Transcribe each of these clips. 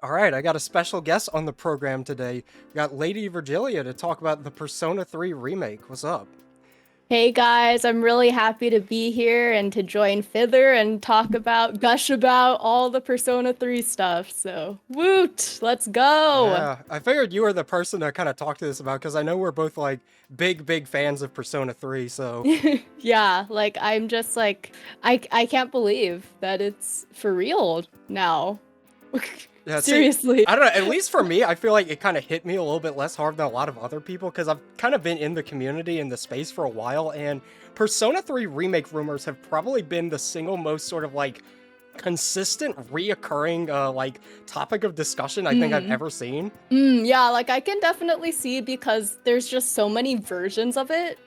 All right, I got a special guest on the program today. We got LadyVirgilia to talk about the Persona 3 remake. What's up? Hey guys, I'm really happy to be here and to join Fither and gush about all the Persona 3 stuff. So, woot, let's go. Yeah, I figured you were the person to kind of talk to this about because I know we're both like big fans of Persona 3. So Yeah, like I'm just like I can't believe that it's for real now. yeah, see, Seriously. I don't know. At least for me, I feel like it kind of hit me a little bit less hard than a lot of other people because I've kind of been in the community in the space for a while, and Persona 3 remake rumors have probably been the single most sort of like consistent, reoccurring like topic of discussion I think I've Mm. ever seen. Yeah, like I can definitely see because there's just so many versions of it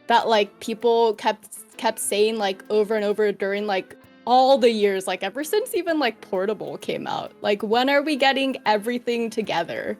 that like people kept saying like over and over during like all the years, like ever since even like Portable came out. Like when are we getting everything together?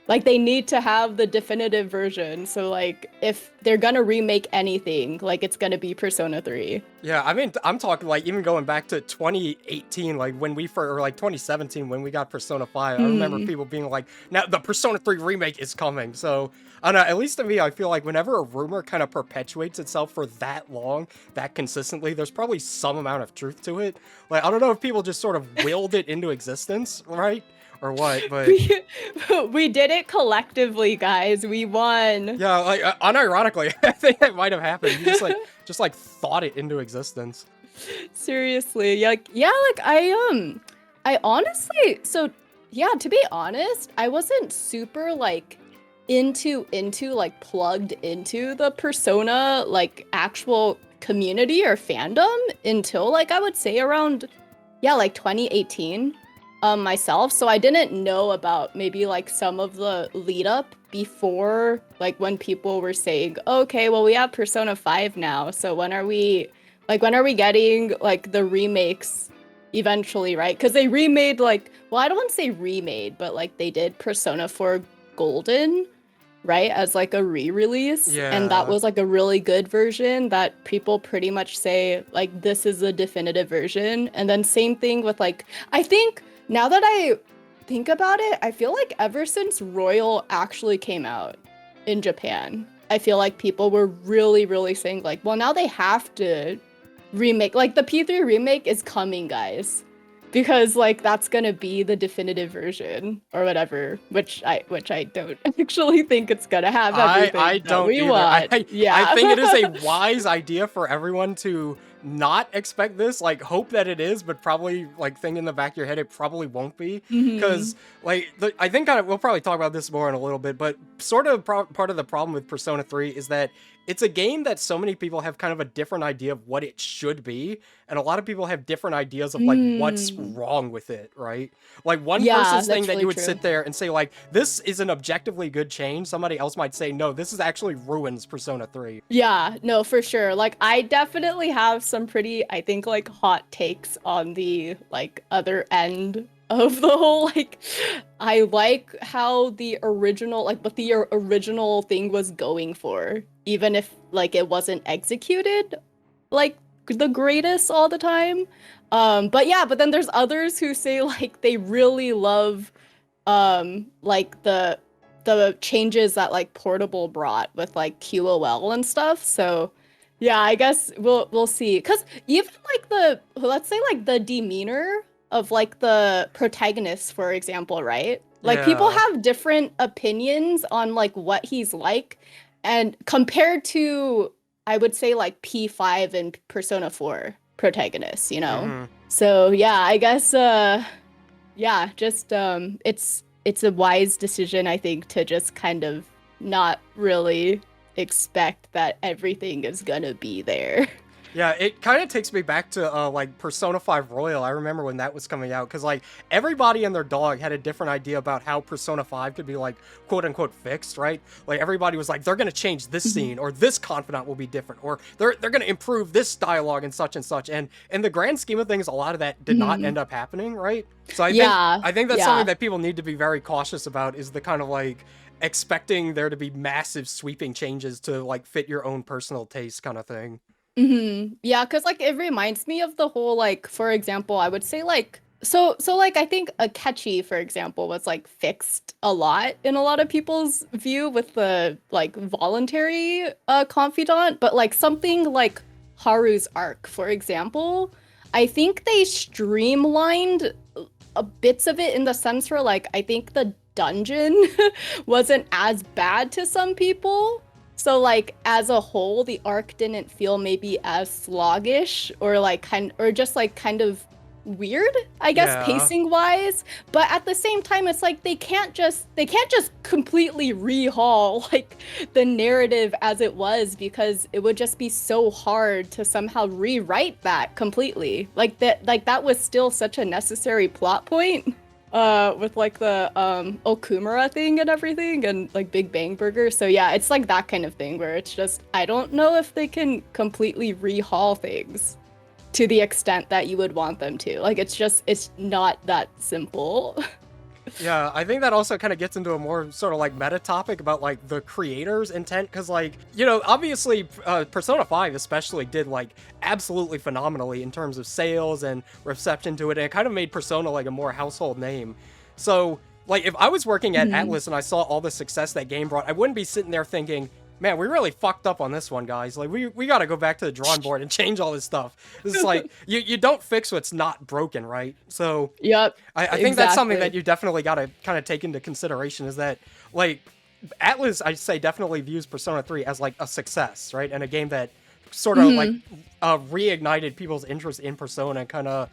Like they need to have the definitive version. So like if they're gonna remake anything, like it's gonna be Persona 3. Yeah, I mean, I'm talking like even going back to 2018, like when we or like 2017 when we got Persona 5. I remember Hmm. people being like, "Now the Persona 3 remake is coming." So I don't know. At least to me, I feel like whenever a rumor kind of perpetuates itself for that long, that consistently, there's probably some amount of truth to it. Like I don't know if people just sort of willed it into existence, right, or what, but. We we did it collectively, guys. We won. Yeah, like unironically, I think that might have happened. You just like thought it into existence. Seriously. Like I honestly, so yeah, to be honest, I wasn't super like into like plugged into the Persona like actual community or fandom until like I would say around like 2018 myself. So I didn't know about maybe like some of the lead up before like when people were saying, "Okay, well we have Persona 5 now. So when are we getting like the remakes eventually, right?" Because they remade like, well, I don't want to say remade, but like they did Persona 4 Golden, right, as like a re-release, and that Yeah. was like a really good version that people pretty much say like this is the definitive version. And then same thing with like I think now that I think about it, I feel like ever since Royal actually came out in Japan, I feel like people were really saying like, well, now they have to remake. Like the P3 remake is coming, guys. Because like that's gonna be the definitive version or whatever, which I don't actually think it's gonna have I everything that don't we either. want. I Yeah. think it is a wise idea for everyone to not expect this. Like, hope that it is, but probably like think in the back of your head it probably won't be. Hmm. Because like I think we'll probably talk about this more in a little bit. But sort of part of the problem with Persona 3 is that it's a game that so many people have kind of a different idea of what it should be, and a lot of people have different ideas of like what's Mm. wrong with it, right? Like one Yeah, person's thing that's that you really would true. sit there and say like this is an objectively good change, somebody else might say no, this is actually ruins Persona 3. Yeah, no, for sure. Like I definitely have some pretty, I think like hot takes on the like other end of the whole like I like how the original like what the original thing was going for, even if like it wasn't executed like the greatest all the time. But yeah, but then there's others who say like they really love like the changes that like Portable brought with like QOL and stuff. So yeah, I guess we'll see. 'Cause even like the let's say like the demeanor of like the protagonist, for example, right? Like people Yeah. have different opinions on like what he's like, and compared to I would say like P5 and Persona 4 protagonists, you know? Hmm. So yeah, I guess yeah, just it's a wise decision, I think, to just kind of not really expect that everything is gonna be there. Yeah, it kind of takes me back to like Persona 5 Royal. I remember when that was coming out because like everybody and their dog had a different idea about how Persona 5 could be like quote unquote fixed, right? Like everybody was like they're going to change this Mhm. scene or this confidant will be different or they're going to improve this dialogue and such and such. And in the grand scheme of things a lot of that did not Mhm. end up happening, right? So I think Yeah, I think that's something yeah. that people need to be very cautious about is the kind of like expecting there to be massive sweeping changes to like fit your own personal taste kind of thing. Yeah, because like it reminds me of the whole like, for example, I would say like So like I think Akechi, for example, was like fixed a lot in a lot of people's view with the like voluntary confidant, but like something like Haru's arc, for example, I think they streamlined bits of it in the sense where like I think the dungeon wasn't as bad to some people. So like as a whole, the arc didn't feel maybe as sluggish or like kind of weird, I guess, Yeah. pacing wise. But at the same time, it's like they can't just completely rehaul like the narrative as it was because it would just be so hard to somehow rewrite that completely. Like that was still such a necessary plot point. With like the Okumura thing and everything and like Big Bang Burger. So yeah, it's like that kind of thing where it's just I don't know if they can completely rehaul things to the extent that you would want them to. Like it's not that simple. Yeah, I think that also kind of gets into a more sort of like meta topic about like the creator's intent because like, obviously Persona 5 especially did like absolutely phenomenally in terms of sales and reception to it, and it kind of made Persona like a more household name. So like if I was working at Mhm. Atlus and I saw all the success that game brought, I wouldn't be sitting there thinking, man, we really fucked up on this one, guys. Like we got to go back to the drawing board and change all this stuff. It's like you don't fix what's not broken, right? So Yep, I think that's something that exactly. you definitely got to kind of take into consideration is that, like, Atlas, I'd say, definitely views Persona 3 as, like, a success, right? And a game that sort of, like, Hmm. reignited people's interest in Persona and kind of,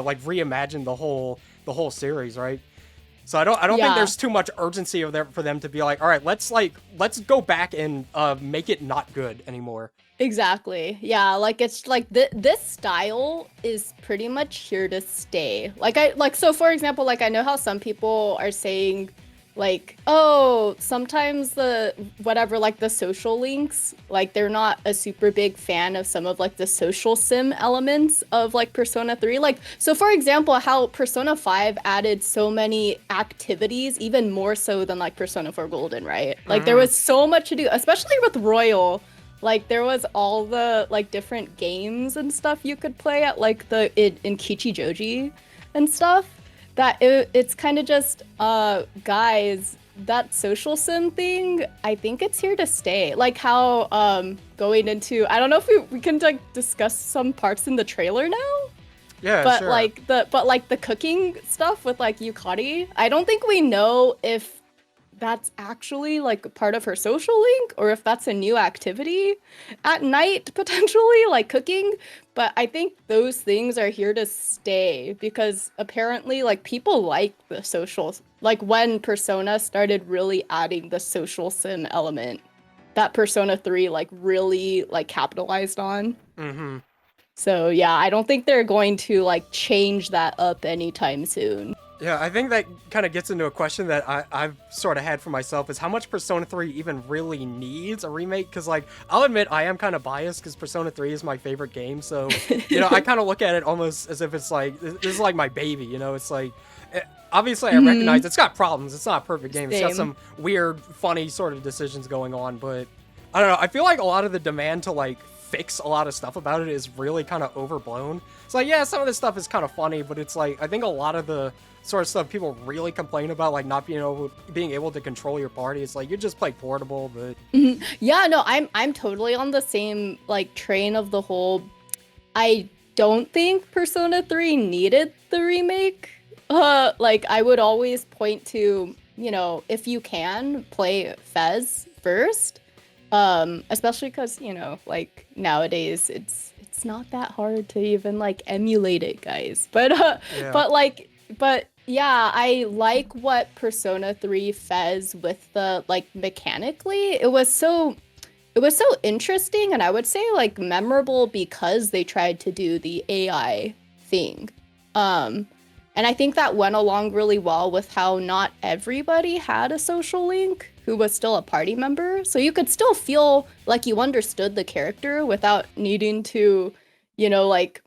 like, reimagined the whole series, right? So I don't think Yeah. there's too much urgency for them to be like, all right, let's go back and make it not good anymore. Exactly. Yeah, like it's like this style is pretty much here to stay. So for example, like I know how some people are saying like, oh, sometimes the whatever like the social links, like they're not a super big fan of some of like the social sim elements of like Persona 3. Like so for example, how Persona 5 added so many activities even more so than like Persona 4 Golden, right? Like there Hmm. was so much to do, especially with Royal. Like there was all the like different games and stuff you could play at like in Kichijoji and stuff. It's kind of just guys, that social sim thing, I think it's here to stay. Like how going into I don't know if we can like discuss some parts in the trailer now, Yeah, but sure. like the cooking stuff with like Yukari, I don't think we know if that's actually like part of her social link or if that's a new activity at night potentially like cooking, but I think those things are here to stay because apparently like people like the social, like when Persona started really adding the social sim element that Persona 3 like really like capitalized on. Hmm. So yeah, I don't think they're going to like change that up anytime soon. Yeah, I think that kind of gets into a question that I've sort of had for myself is how much Persona 3 even really needs a remake? Because, like, I'll admit I am kind of biased because Persona 3 is my favorite game. So, I kind of look at it almost as if it's like, this is like my baby, It's like, obviously I recognize Hmm. it's got problems. It's not a perfect game. It's got Same. some weird, funny sort of decisions going on. But I don't know. I feel like a lot of the demand to, like, fix a lot of stuff about it is really kind of overblown. It's like, yeah, some of this stuff is kind of funny, but it's like, I think a lot of the sort of stuff people really complain about, like not being able to control your party. It's like you just play portable, but Mhm. Yeah, no, I'm totally on the same like train of the whole. I don't think Persona 3 needed the remake. Like I would always point to, if you can play Fez first. Especially because, like nowadays it's not that hard to even like emulate it, guys. But yeah. but yeah, I like what Persona 3 Fez with the like mechanically. It was so interesting and I would say like memorable because they tried to do the AI thing. Um and I think that went along really well with how not everybody had a social link who was still a party member. So you could still feel like you understood the character without needing to, like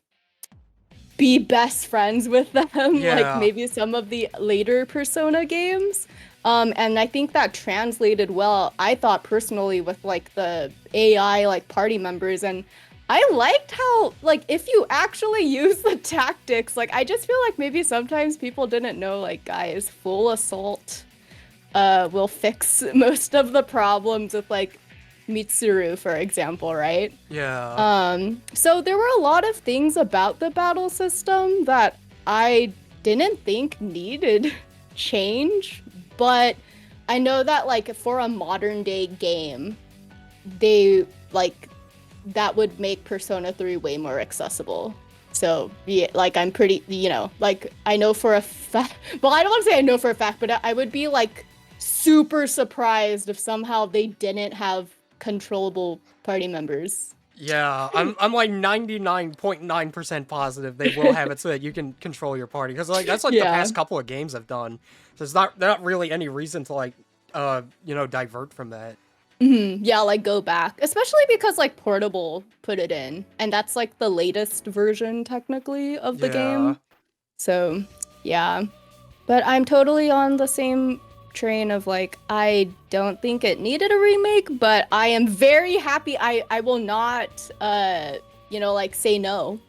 be best friends with them, like Yeah. maybe some of the later Persona games. And I think that translated well, I thought personally, with like the AI like party members. And I liked how, like, if you actually use the tactics, like, I just feel like maybe sometimes people didn't know, like, guys, full assault will fix most of the problems with, like, Mitsuru, for example, right? Yeah. So there were a lot of things about the battle system that I didn't think needed change, but I know that, like, for a modern day game, they, like, that would make Persona 3 way more accessible. So, yeah, like, I'm pretty, like, I know for a fact, well, I don't want to say I know for a fact, but I would be, like, super surprised if somehow they didn't have controllable party members. Yeah, I'm like 99.9% positive they will have it so that you can control your party, because like that's like the Yeah. past couple of games I've done. So there's not really any reason to like divert from that. Yeah, like go back, especially because like Portable put it in, and that's like the latest version technically of the Yeah. game. So, yeah. But I'm totally on the same train of like I don't think it needed a remake, but I am very happy I will not like say no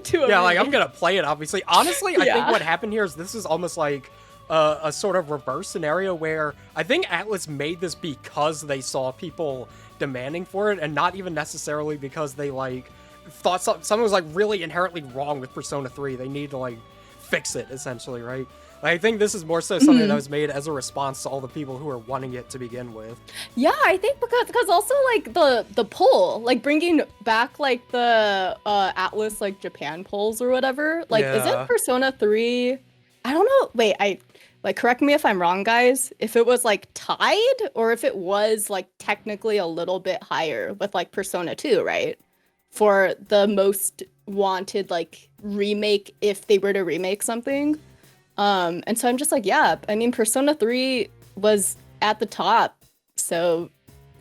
to a Yeah, like I'm remake. gonna play it obviously. Honestly, I think Yeah. what happened here is this is almost like a sort of reverse scenario where I think Atlus made this because they saw people demanding for it, and not even necessarily because they like thought something was like really inherently wrong with Persona 3. They need to like fix it essentially, right? Like, I think this is more so something that was made as a response to all the people who were wanting it to begin with. Yeah, I think because also like the poll, like bringing back like the Atlas like Japan polls or whatever. Like, isn't Yeah. Persona 3? I don't know. Wait, I like correct me if I'm wrong, guys. If it was like tied or if it was like technically a little bit higher with like Persona 2, right? For the most wanted like remake if they were to remake something. And so I'm just like, yeah, I mean, Persona 3 was at the top. So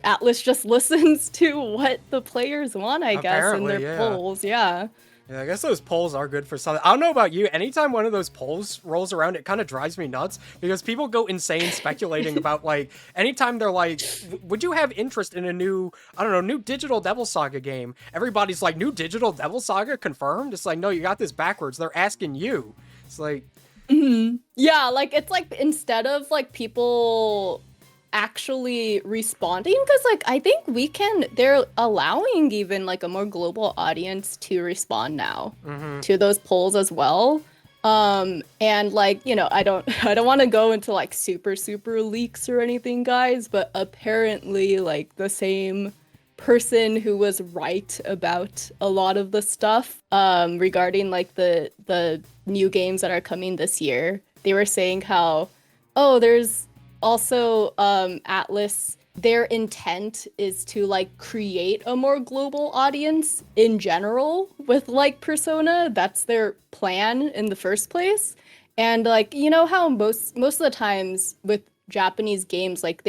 Atlas just listens to what the players want, I guess, in Apparently, their yeah. polls. Yeah. Yeah, I guess those polls are good for something. I don't know about you. Anytime one of those polls rolls around, it kind of drives me nuts because people go insane speculating about like anytime they're like, "Would you have interest in a new, I don't know, new Digital Devil Saga game?" Everybody's like, "New Digital Devil Saga confirmed?" It's like, no, you got this backwards. They're asking you. It's like, Yeah, like it's like instead of like people actually responding, because like I think they're allowing even like a more global audience to respond now to those polls as well. And like, I don't want to go into like super leaks or anything, guys, but apparently like the same person who was right about a lot of the stuff regarding like the new games that are coming this year. They were saying how, oh, there's also Atlas, their intent is to like create a more global audience in general with like Persona. That's their plan in the first place. And like, you know how most of the times with Japanese games, like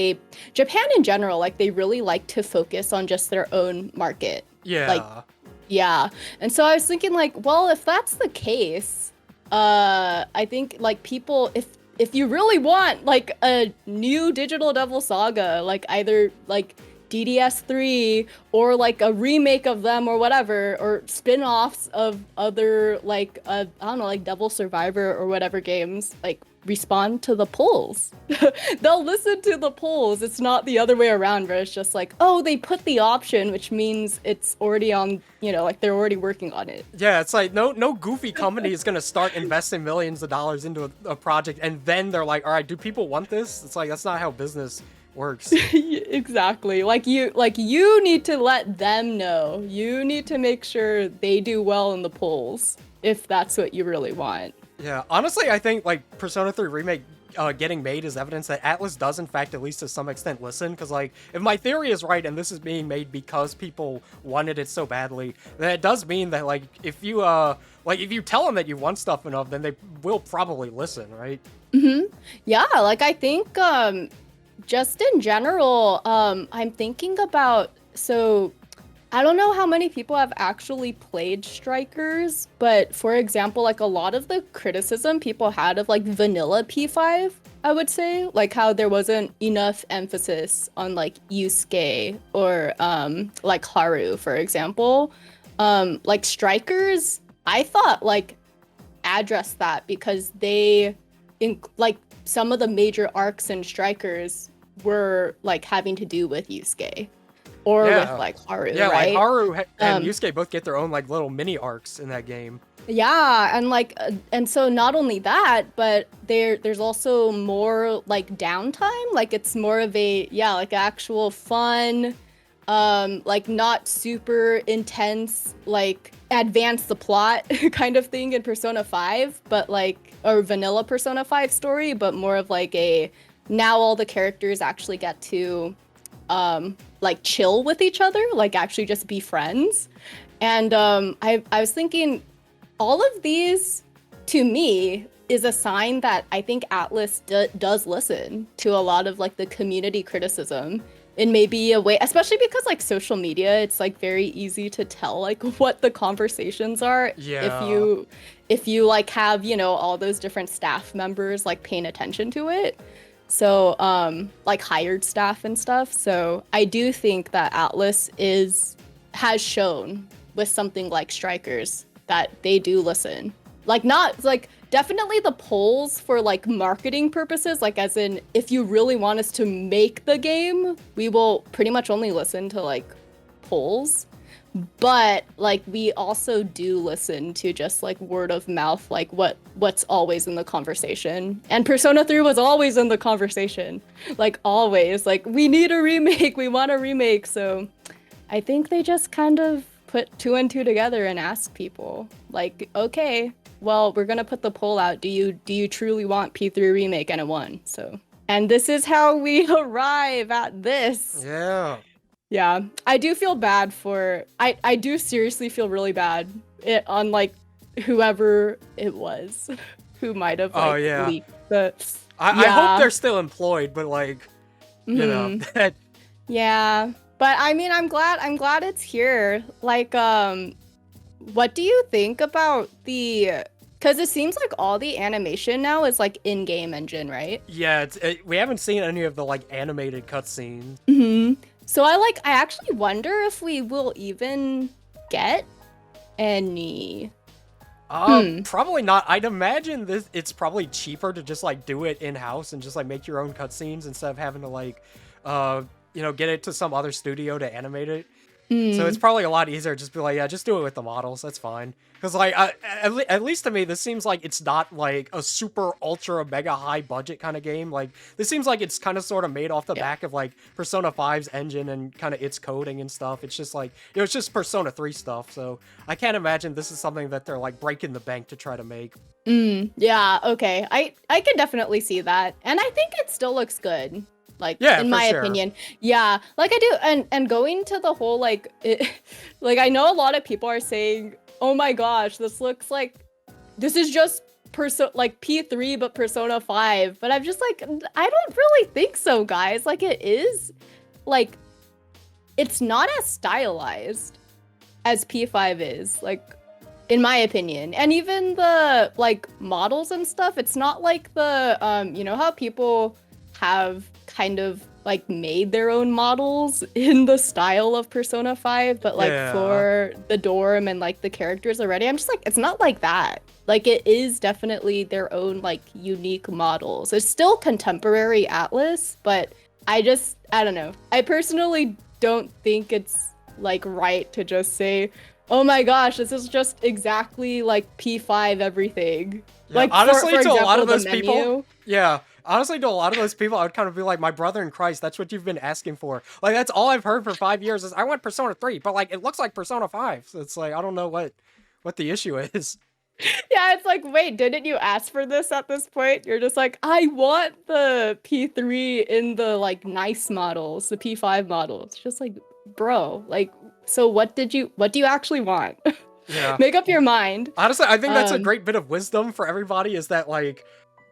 Japan in general, like they really like to focus on just their own market. Like, yeah. yeah. And so I was thinking like, well, if that's the case, I think like people, if you really want like a new Digital Devil Saga, like either like DDS3 or like a remake of them or whatever, or spin-offs of other like I don't know, like Devil Survivor or whatever games, like respond to the polls. They'll listen to the polls. It's not the other way around where it's just like, oh, they put the option, which means it's already on, like they're already working on it. Yeah, it's like no goofy company is gonna start investing millions of dollars into a project and then they're like, all right, do people want this? It's like that's not how business works. Exactly. Like you need to let them know. You need to make sure they do well in the polls if that's what you really want. Yeah, honestly, I think like Persona 3 Remake getting made is evidence that Atlus does, in fact, at least to some extent, listen. Because like, if my theory is right, and this is being made because people wanted it so badly, then it does mean that like, if you tell them that you want stuff enough, then they will probably listen, right? Yeah, like I think just in general, I'm thinking about, so I don't know how many people have actually played Strikers, but for example, like a lot of the criticism people had of like vanilla P5 I would say, like how there wasn't enough emphasis on like Yusuke or like Haru, for example. Like Strikers, I thought like addressed that because they in like some of the major arcs in Strikers were like having to do with Yusuke or with Yeah. like Haru, Yeah, like right? and Um, Yusuke both get their own like little mini arcs in that game. Yeah, and like and so not only that, but there's also more like downtime, like it's more of a yeah, like actual fun like not super intense like advance the plot kind of thing in Persona 5, but like or vanilla Persona 5 story, but more of like a now all the characters actually get to like chill with each other, like actually just be friends. And I was thinking all of these, to me, is a sign that I think Atlus does listen to a lot of like the community criticism in maybe a way, especially because like social media, it's like very easy to tell like what the conversations are Yeah. if you like have, you know, all those different staff members like paying attention to it. So, like hired staff and stuff. So I do think that Atlus has shown with something like Strikers that they do listen. Like not like definitely the polls for like marketing purposes, like as in if you really want us to make the game, we will pretty much only listen to like polls. But like we also do listen to just like word of mouth, like what's always in the conversation. And Persona 3 was always in the conversation. Like always. Like we need a remake, we want a remake. So I think they just kind of put two and two together and asked people, like, okay, well, we're gonna put the poll out. Do you truly want P3 remake? And it won. So, and this is how we arrive at this. Yeah. Yeah, I do feel bad for. I do seriously feel really bad on like whoever it was who might have Oh like yeah. leaked the. I hope they're still employed, but like, you know, Mhm. that Yeah, but I mean, I'm glad it's here. Like, what do you think about the? Because it seems like all the animation now is like in-game engine, right? yeah, we haven't seen any of the like animated cutscenes. So I actually wonder if we will even get any. Probably not. I'd imagine it's probably cheaper to just like do it in-house and just like make your own cutscenes instead of having to like get it to some other studio to animate it. So it's probably a lot easier to just be like, yeah, just do it with the models. That's fine. Because like, at least to me, this seems like it's not like a super ultra mega high budget kind of game. Like this seems like it's kind of sort of made off the Yeah. back of like Persona 5's engine and kind of its coding and stuff. It's just like it's just Persona 3 stuff. So I can't imagine this is something that they're like breaking the bank to try to make. Yeah, okay. I can definitely see that. And I think it still looks good. Like Yeah, in for my sure. opinion. Yeah, like I do and going to the whole like like I know a lot of people are saying, "Oh my gosh, this looks like this is just like P3 but Persona 5." But I'm just like I don't really think so, guys. Like it is like it's not as stylized as P5 is. Like in my opinion. And even the like models and stuff, it's not like the you know how people have kind of like made their own models in the style of Persona 5, but like Yeah. for the dorm and like the characters already, I'm just like it's not like that. Like it is definitely their own like unique models. It's still contemporary Atlus, but I don't know. I personally don't think it's like right to just say, "Oh my gosh, this is just exactly like P5 everything." Yeah, Like honestly, for to a lot example, of the those people, menu. yeah, honestly, to a lot of those people, I would kind of be like, my brother in Christ, that's what you've been asking for. Like, that's all I've heard for 5 years is I want Persona 3, but like, it looks like Persona 5. So it's like, I don't know what the issue is. Yeah, it's like, wait, didn't you ask for this at this point? You're just like, I want the P3 in the like nice models, the P5 models. Just like, bro, like, so what do you actually want? Yeah. Make up your mind. Honestly, I think that's a Um, great bit of wisdom for everybody is that like,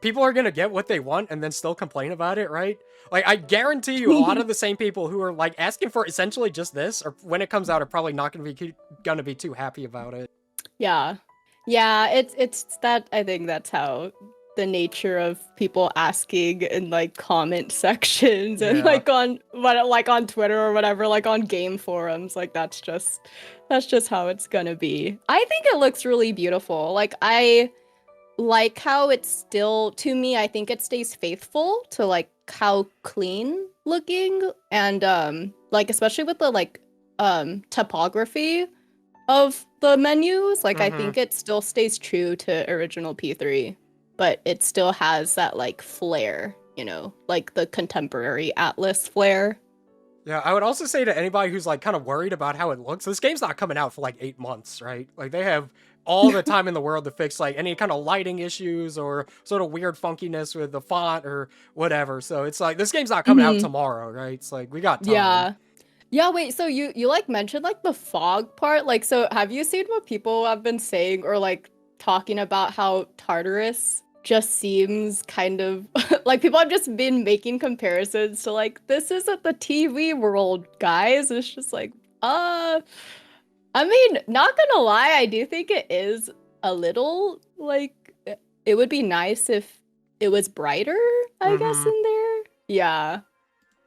people are gonna get what they want and then still complain about it, right? Like, I guarantee you a lot of the same people who are like asking for essentially just this, or when it comes out, are probably not gonna be too happy about it. yeah. Yeah, it's that I think that's how the nature of people asking in like comment sections and Yeah. like on Twitter or whatever, like on game forums. Like that's just how it's gonna be. I think it looks really beautiful. Like I like how it's still, to me, I think it stays faithful to like how clean looking and like especially with the like topography of the menus, like I Mm-hmm. think it still stays true to original P3, but it still has that like flair, you know, like the contemporary Atlas flair. Yeah, I would also say to anybody who's like kind of worried about how it looks, this game's not coming out for like 8 months, right? Like they have all the time in the world to fix like any kind of lighting issues or sort of weird funkiness with the font or whatever. So it's like this game's not coming out Hmm. tomorrow, right? It's like we got time. Yeah. Yeah, wait, so you like mentioned like the fog part? Like so have you seen what people have been saying or like talking about how Tartarus just seems kind of like people have just been making comparisons to like this isn't the TV world, guys. It's just like uh I mean, not gonna lie, I do think it is a little like it would be nice if it was brighter, I guess, Mm-hmm. in there. Yeah.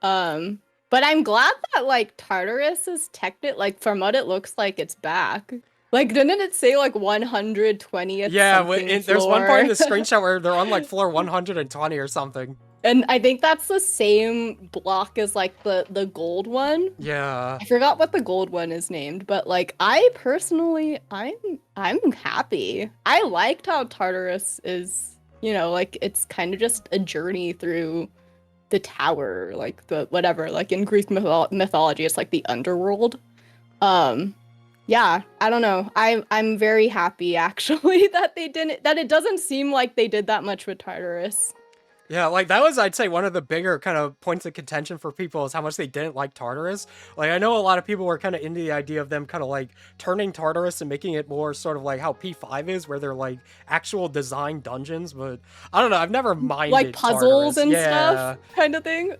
Um, but I'm glad that like Tartarus is technically like from what it looks like it's back. Like didn't it say like 120th Yeah, something there's one part in floor? the screenshot where they're on like floor 120 or something. And I think that's the same block as like the gold one. Yeah. I forgot what the gold one is named, but like I personally I'm happy. I liked how Tartarus is, you know, like it's kind of just a journey through the tower, like the whatever, like in Greek mythology, it's like the underworld. Um, yeah, I don't know. I'm very happy actually that it doesn't seem like they did that much with Tartarus. Yeah, like that was, I'd say, one of the bigger kind of points of contention for people is how much they didn't like Tartarus. Like, I know a lot of people were kind of into the idea of them kind of like turning Tartarus and making it more sort of like how P5 is, where they're like actual design dungeons. But I don't know, I've never Like minded puzzles Tartarus. and stuff Yeah. kind of thing.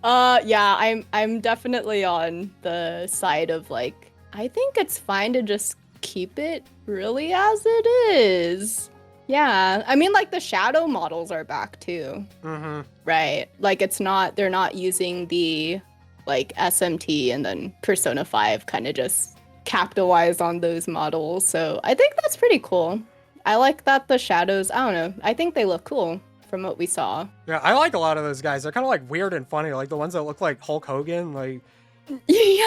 Yeah, I'm definitely on the side of like I think it's fine to just keep it really as it is. Yeah, I mean like the shadow models are back too. Mm-hmm. Right. Like it's not they're not using the like SMT and then Persona 5 kind of just capitalize on those models. So I think that's pretty cool. I like that the shadows, I don't know. I think they look cool from what we saw. Yeah, I like a lot of those guys. They're kind of like weird and funny, like the ones that look like Hulk Hogan. Like, Yeah.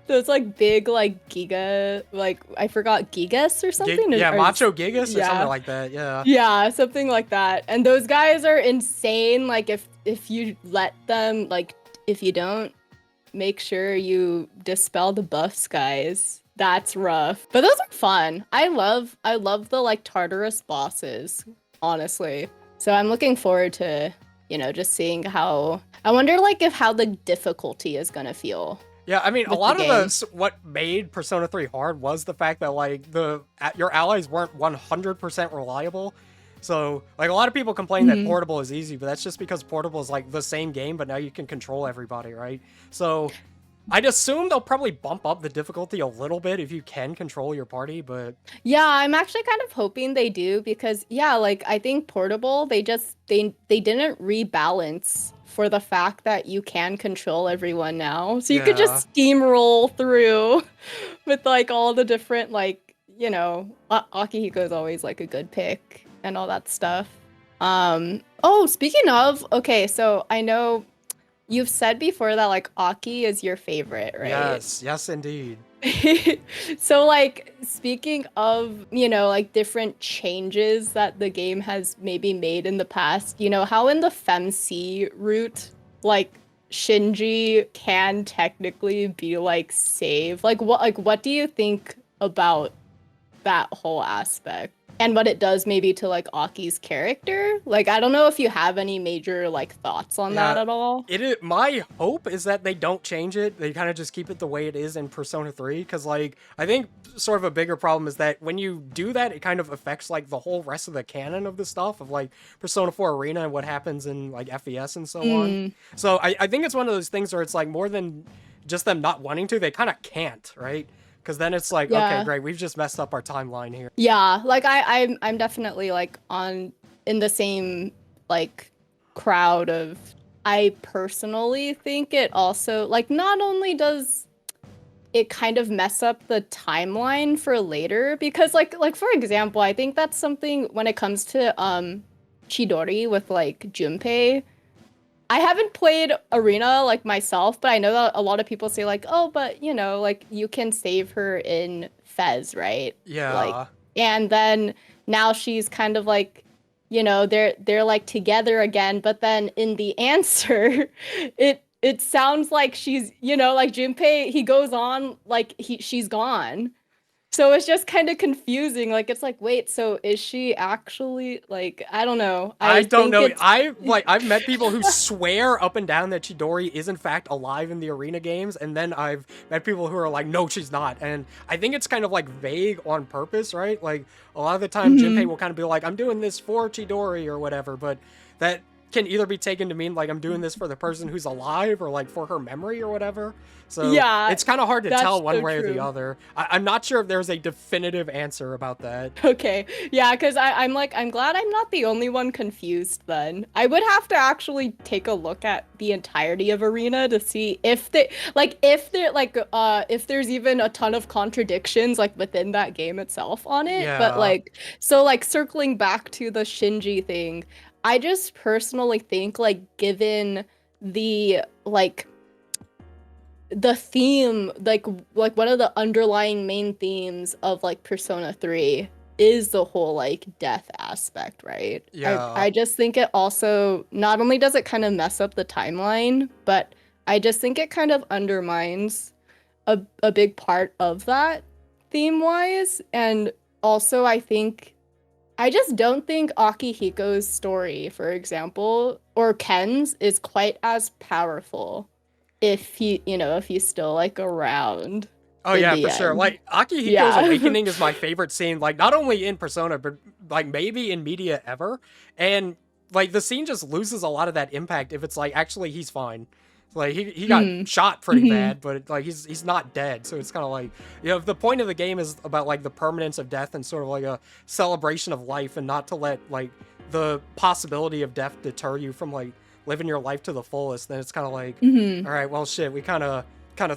Those like big like Giga like I forgot Gigas or something Yeah, or Macho Gigas or something yeah. like that. Yeah. Yeah, something like that. And those guys are insane. Like if you let them like if you don't make sure you dispel the buffs, guys. That's rough. But those are fun. I love the like Tartarus bosses, honestly. So I'm looking forward to, you know, just seeing how I wonder like if how the difficulty is gonna feel Yeah, I mean, a with the lot of game. what made Persona 3 hard was the fact that like your allies weren't 100% reliable. So, like a lot of people complain that Mhm. portable is easy, but that's just because portable is like the same game, but now you can control everybody, right? So, I'd assume they'll probably bump up the difficulty a little bit if you can control your party, but Yeah, I'm actually kind of hoping they do because yeah, like I think portable, they didn't rebalance for the fact that you can control everyone now. So you could yeah. just steamroll through with like all the different like, you know, Akihiko is always like a good pick and all that stuff. Oh, speaking of, okay, so I know you've said before that like Aki is your favorite, right? Yes, yes indeed. So like speaking of, you know, like different changes that the game has maybe made in the past, you know, how in the FemC route, like Shinji can technically be like saved. Like what do you think about that whole aspect? And what it does maybe to like Aki's character? Like I don't know if you have any major like thoughts on that Yeah, at all. it is. My hope is that they don't change it. They kind of just keep it the way it is in Persona 3. Because, like, I think sort of a bigger problem is that when you do that, it kind of affects, like, the whole rest of the canon of the stuff of, like, Persona 4 Arena and what happens in, like, FES and so on. Mm, So I think it's one of those things where it's, like, more than just them not wanting to, they kind of can't, right? Because then it's like, okay, Yeah. great, we've just messed up our timeline here. Yeah, like I'm definitely like on in the same like crowd of I personally think it also like not only does it kind of mess up the timeline for later because like for example, I think that's something when it comes to Chidori with like Junpei. I haven't played Arena like myself, but I know that a lot of people say like, "Oh, but you know, like you can save her in Fez, right?" Like, Yeah. and then now she's kind of like, you know, they're like together again, but then in the answer, it sounds like she's, you know, like Junpei, he goes on like she's gone. So it's just kind of confusing. Like it's like, wait, so is she actually like I don't know. I I don't think know. it's I've met people who swear up and down that Chidori is in fact alive in the arena games, and then I've met people who are like, no, she's not. And I think it's kind of like vague on purpose, right? Like a lot of the time, Jinpei Mhm. will kind of be like, I'm doing this for Chidori or whatever, but that can either be taken to mean like I'm doing this for the person who's alive or like for her memory or whatever. So Yeah, it's kind of hard to that's tell one so way or the true. other. I'm not sure if there's a definitive answer about that. Okay. Yeah, because I'm like, I'm glad I'm not the only one confused then. I would have to actually take a look at the entirety of Arena to see if they like if there's even a ton of contradictions like within that game itself on it. But Yeah. like so like circling back to the Shinji thing, I just personally think like given the like the theme like one of the underlying main themes of like Persona 3 is the whole like death aspect, right? Yeah. I just think it also not only does it kind of mess up the timeline, but I just think it kind of undermines a big part of that theme wise. And also I just don't think Akihiko's story, for example, or Ken's is quite as powerful if if he's still like around Oh in yeah, the for sure. end. Like Akihiko's Yeah. awakening is my favorite scene, like not only in Persona, but like maybe in media ever. And like the scene just loses a lot of that impact if it's like actually he's fine. Like he got Mm. shot pretty Hmm. bad, but like he's not dead. So it's kind of like, if the point of the game is about like the permanence of death and sort of like a celebration of life and not to let like the possibility of death deter you from like living your life to the fullest, then it's kind of like, Hmm. all right, well shit, we kind of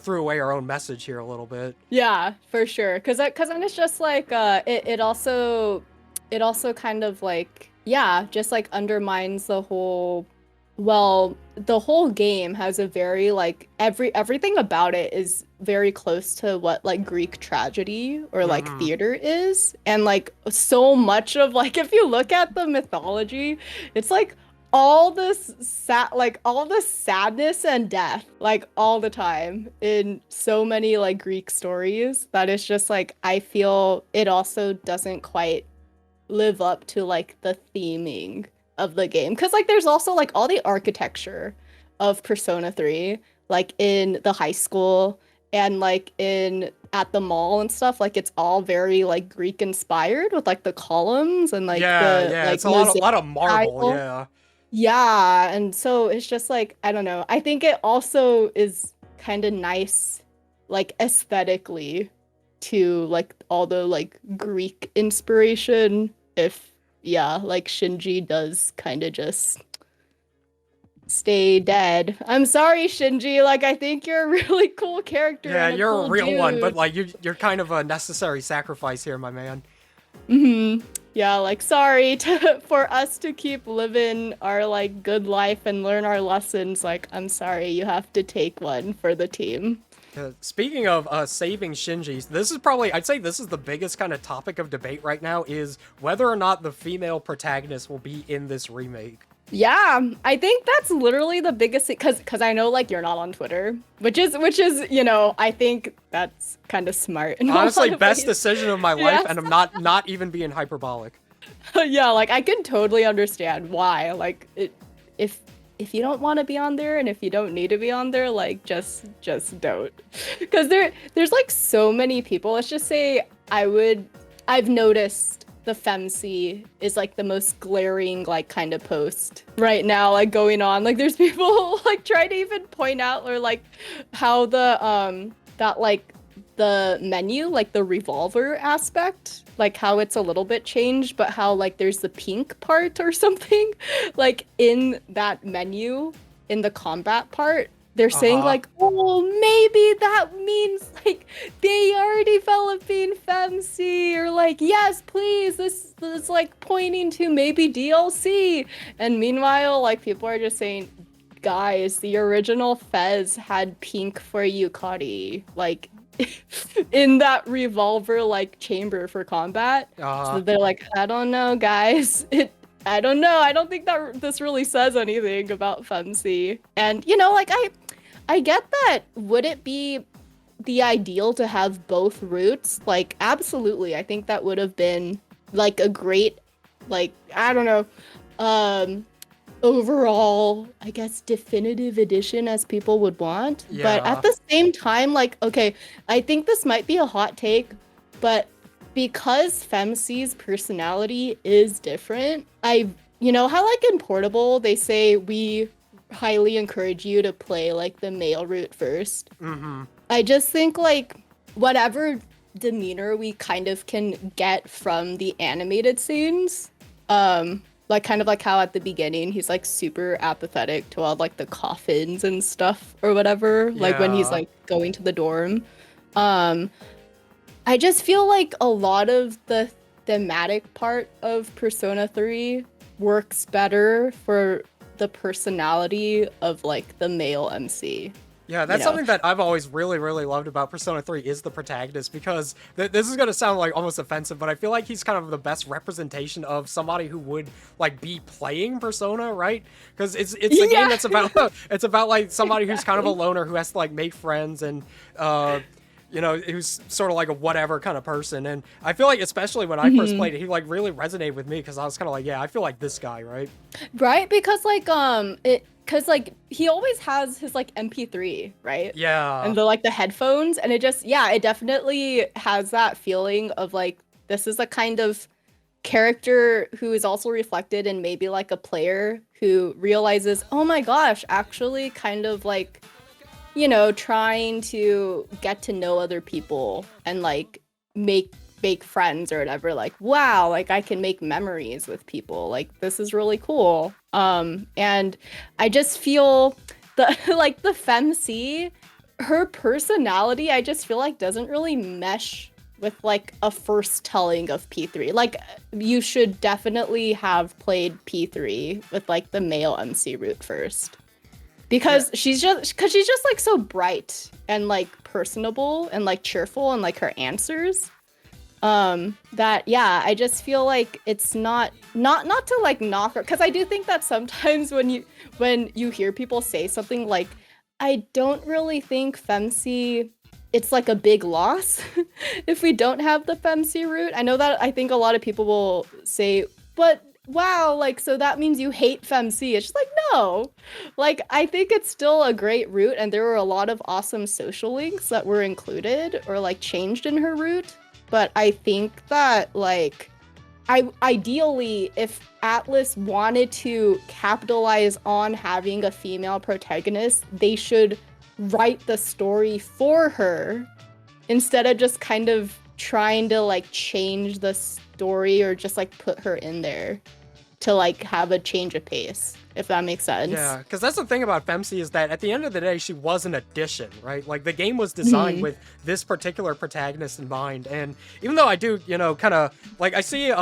threw away our own message here a little bit. Yeah, for sure. Cause then it's just like it also kind of like yeah, just like undermines the whole well, the whole game has a very like everything about it is very close to what like Greek tragedy or like Hmm. theater is. And like so much of like if you look at the mythology, it's like all this sadness and death like all the time in so many like Greek stories that it's just like I feel it also doesn't quite live up to like the theming of the game because like there's also like all the architecture of Persona 3 like in the high school and like in at the mall and stuff like it's all very like Greek inspired with like the columns and like Yeah, the yeah, like it's a lot, mosaic lot of marble. tile. Yeah, Yeah, and so it's just like I don't know. I think it also is kind of nice like aesthetically to like all the like Greek inspiration if yeah, like Shinji does kind of just stay dead. I'm sorry, Shinji, like I think you're a really cool character yeah, and a you're a cool real one, but dude. like you're kind of a necessary sacrifice here, my man. Hmm. Yeah, like sorry to for us to keep living our like good life and learn our lessons. Like I'm sorry, you have to take one for the team. Speaking of saving Shinji, this is probably, I'd say this is the biggest kind of topic of debate right now, is whether or not the female protagonist will be in this remake. Yeah, I think that's literally the biggest because I know like you're not on Twitter, which is I think that's kind of smart in a Honestly, lot of best ways. decision of my life, Yes. and I'm not even being hyperbolic. Yeah, like I can totally understand why. Like if if you don't want to be on there and if you don't need to be on there, like just don't. Because there's like so many people. Let's just say I've noticed the femc is like the most glaring like kind of post right now like going on. Like there's people like trying to even point out or like how the that like the menu, like the revolver aspect, like how it's a little bit changed, but how like there's the pink part or something, like in that menu in the combat part. They're saying Uh-huh. like, oh, maybe that means like they are developing FemC, or like, yes, please, this is like pointing to maybe DLC. And meanwhile, like people are just saying, guys, the original Fez had pink for Yukari, like in that revolver like chamber for combat. Uh-huh. So they're like, I don't know, guys. I don't know. I don't think that this really says anything about FemC. And like I get that. Would it be the ideal to have both routes? Like, absolutely. I think that would have been like a great, like, I don't know, overall, I guess, definitive edition as people would want. But at Yeah. the same time, like, okay, I think this might be a hot take, but because FemC's personality is different, how like in Portable, they say we highly encourage you to play like the male route first. Mm-hmm. I just think like whatever demeanor we kind of can get from the animated scenes, like kind of like how at the beginning he's like super apathetic to all like the coffins and stuff or whatever, like when he's Yeah. like going to the dorm. Um, I just feel like a lot of the thematic part of Persona 3 works better for the personality of like the male MC. Yeah, You that's know? something that I've always really, really loved about Persona 3 is the protagonist, because this is gonna sound like almost offensive, but I feel like he's kind of the best representation of somebody who would like be playing Persona, right? Because it's a game Yeah, that's about it's about like somebody who's kind of a exactly. loner who has to like make friends and who's sort of like a whatever kind of person. And I feel like especially when I first Mhm. played it, he like really resonated with me because I was kind of like, yeah, I feel like this guy, right? Right? Because like cuz like he always has his like MP3, right? Yeah. And the headphones, and it just, yeah, it definitely has that feeling of like this is a kind of character who is also reflected in maybe like a player who realizes, "Oh my gosh, actually kind of like trying to get to know other people and like make friends or whatever. Like, wow, like I can make memories with people. Like this is really cool." And I just feel the like the FemC, her personality, I just feel like doesn't really mesh with like a first telling of P3. Like you should definitely have played P3 with like the male MC route first, Yeah. because she's just like so bright and like personable and like cheerful and like her answers, that yeah, I just feel like it's not to like knock her, because I do think that sometimes when you hear people say something like, I don't really think FemC, it's like a big loss if we don't have the FemC route. I know that I think a lot of people will say, but wow, like so that means you hate FemC. It's just like, no. Like I think it's still a great route, and there were a lot of awesome social links that were included or like changed in her route. But I think that like I ideally, if Atlus wanted to capitalize on having a female protagonist, they should write the story for her instead of just kind of trying to like change the story or just like put her in there to like have a change of pace, if that makes sense. Yeah, because that's the thing about Femc is that at the end of the day, she was an addition, right? Like the game was designed Mhm. with this particular protagonist in mind. And even though I do, kind of like I see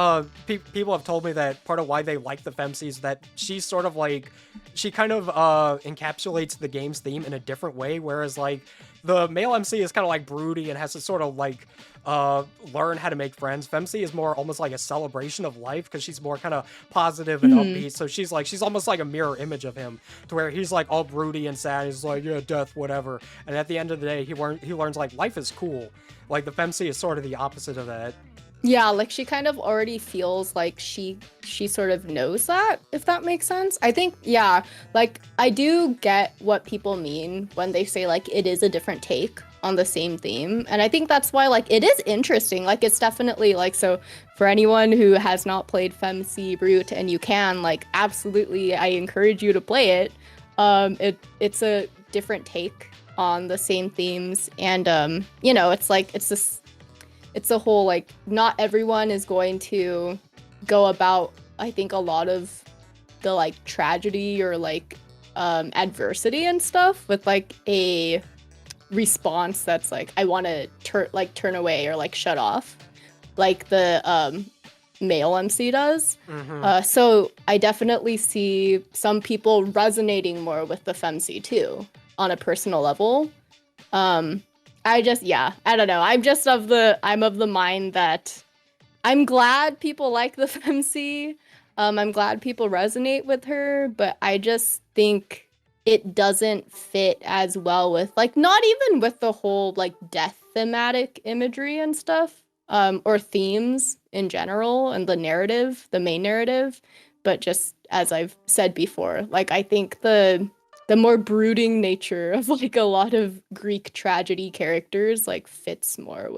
people have told me that part of why they like the Femc is that she's sort of like she kind of encapsulates the game's theme in a different way, whereas like the male MC is kind of like broody and has to sort of like learn how to make friends. Femc is more almost like a celebration of life because she's more kind of positive and Mhm. upbeat. So she's almost like a mirror image of him, to where he's like all broody and sad. He's like, yeah, death, whatever. And at the end of the day, he learns like life is cool. Like the Femc is sort of the opposite of that. Yeah, like she kind of already feels like she sort of knows that, if that makes sense. I think, yeah, like I do get what people mean when they say like it is a different take on the same theme. And I think that's why like it is interesting. Like it's definitely like, so for anyone who has not played Femc Brute, and you can, like, absolutely I encourage you to play it. It's a different take on the same themes, and you know, it's like it's a whole like not everyone is going to go about, I think, a lot of the like tragedy or like adversity and stuff with like a response that's like I want to turn away or like shut off like the male MC does. So I definitely see some people resonating more with the femc too on a personal level. I just, yeah, I don't know. I'm of the mind that I'm glad people like the femc. I'm glad people resonate with her, but I just think it doesn't fit as well with like not even with the whole like death thematic imagery and stuff, or themes in general and the narrative, the main narrative, but just as I've said before, like I think the more brooding nature of like a lot of Greek tragedy characters like fits more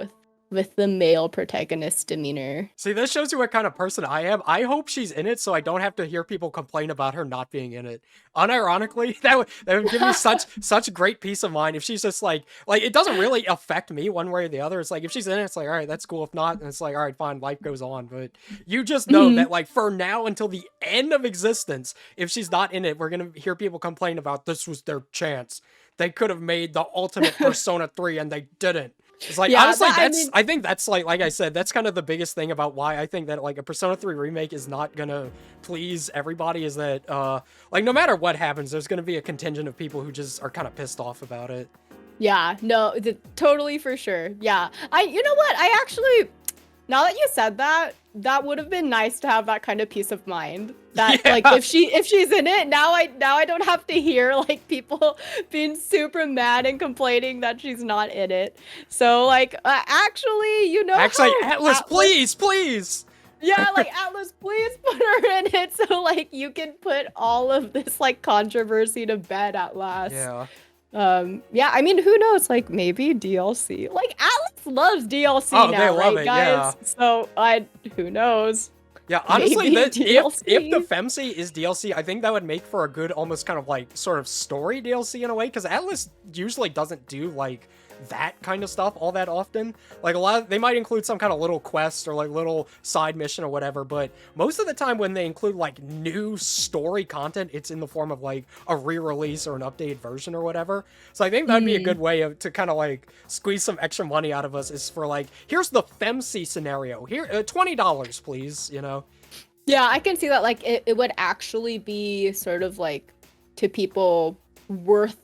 with the male protagonist demeanor. See, this shows you what kind of person I am. I hope she's in it so I don't have to hear people complain about her not being in it. Unironically, that would give me such great peace of mind if she's just like it doesn't really affect me one way or the other. It's like if she's in it, it's like, all right, that's cool. If not, then it's like, all right, fine, life goes on. But you just know that like for now until the end of existence, if she's not in it, we're gonna hear people complain about this was their chance. They could have made the ultimate Persona 3 and they didn't. It's like, Yeah, honestly, I mean, I think that's like I said, that's kind of the biggest thing about why I think that like a Persona 3 remake is not gonna please everybody is that like no matter what happens, there's gonna be a contingent of people who just are kind of pissed off about it. yeah, no, totally for sure. Yeah. You know what? I actually, now that you said that, that would have been nice to have that kind of peace of mind. That Yeah. like if she's in it, now I don't have to hear like people being super mad and complaining that she's not in it. So like actually, you know, Actually, how Atlus, please. yeah, like Atlus, please put her in it so like you can put all of this like controversy to bed at last. Yeah. Yeah, I mean, who knows? Like maybe DLC. Like Alex loves DLC Oh, now, they love right, it, guys? yeah. So who knows? Yeah, honestly, Maybe if the DLC. femc is DLC, I think that would make for a good, almost kind of like sort of story DLC in a way, because Atlus usually doesn't do like that kind of stuff all that often. Like they might include some kind of little quest or like little side mission or whatever, but most of the time when they include like new story content, it's in the form of like a re-release or an updated version or whatever. So I think that'd be a good way to kind of like squeeze some extra money out of us, is for like, here's the femc scenario here, $20 please, you know. Yeah, I can see that. Like it would actually be sort of like to people worth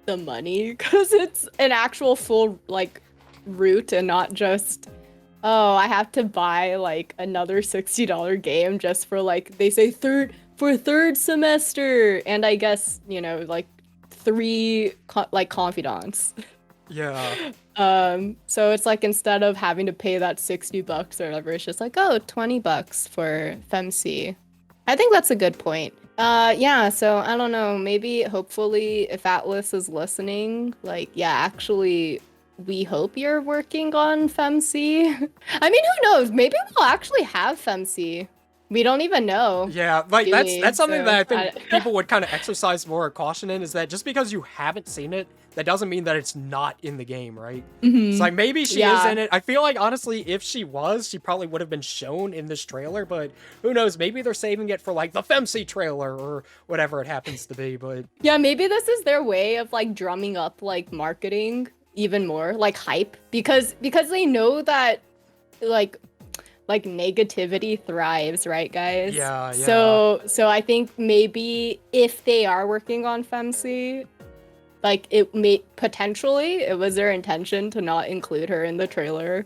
the money because it's an actual full like route and not just, oh, I have to buy like another $60 game just for like they say third semester, and I guess, you know, like three like confidants. Yeah. So it's like instead of having to pay that $60 or whatever, it's just like, oh, $20 for femc. I think that's a good point. Yeah, so I don't know, maybe hopefully if Atlus is listening, like, yeah, actually we hope you're working on femc. I mean, who knows? Maybe we'll actually have femc. We don't even know. Yeah, like that's something that I think I- people would kind of exercise more caution in, is that just because you haven't seen it, that doesn't mean that it's not in the game, right? It's like maybe she is in it. I feel like honestly, if she was, she probably would have been shown in this trailer, but who knows? Maybe they're saving it for like the femc trailer or whatever it happens to be. But Yeah, maybe this is their way of like drumming up like marketing even more, like hype, because they know that like negativity thrives, right, guys? Yeah. So I think maybe if they are working on femc, like it may potentially it was their intention to not include her in the trailer,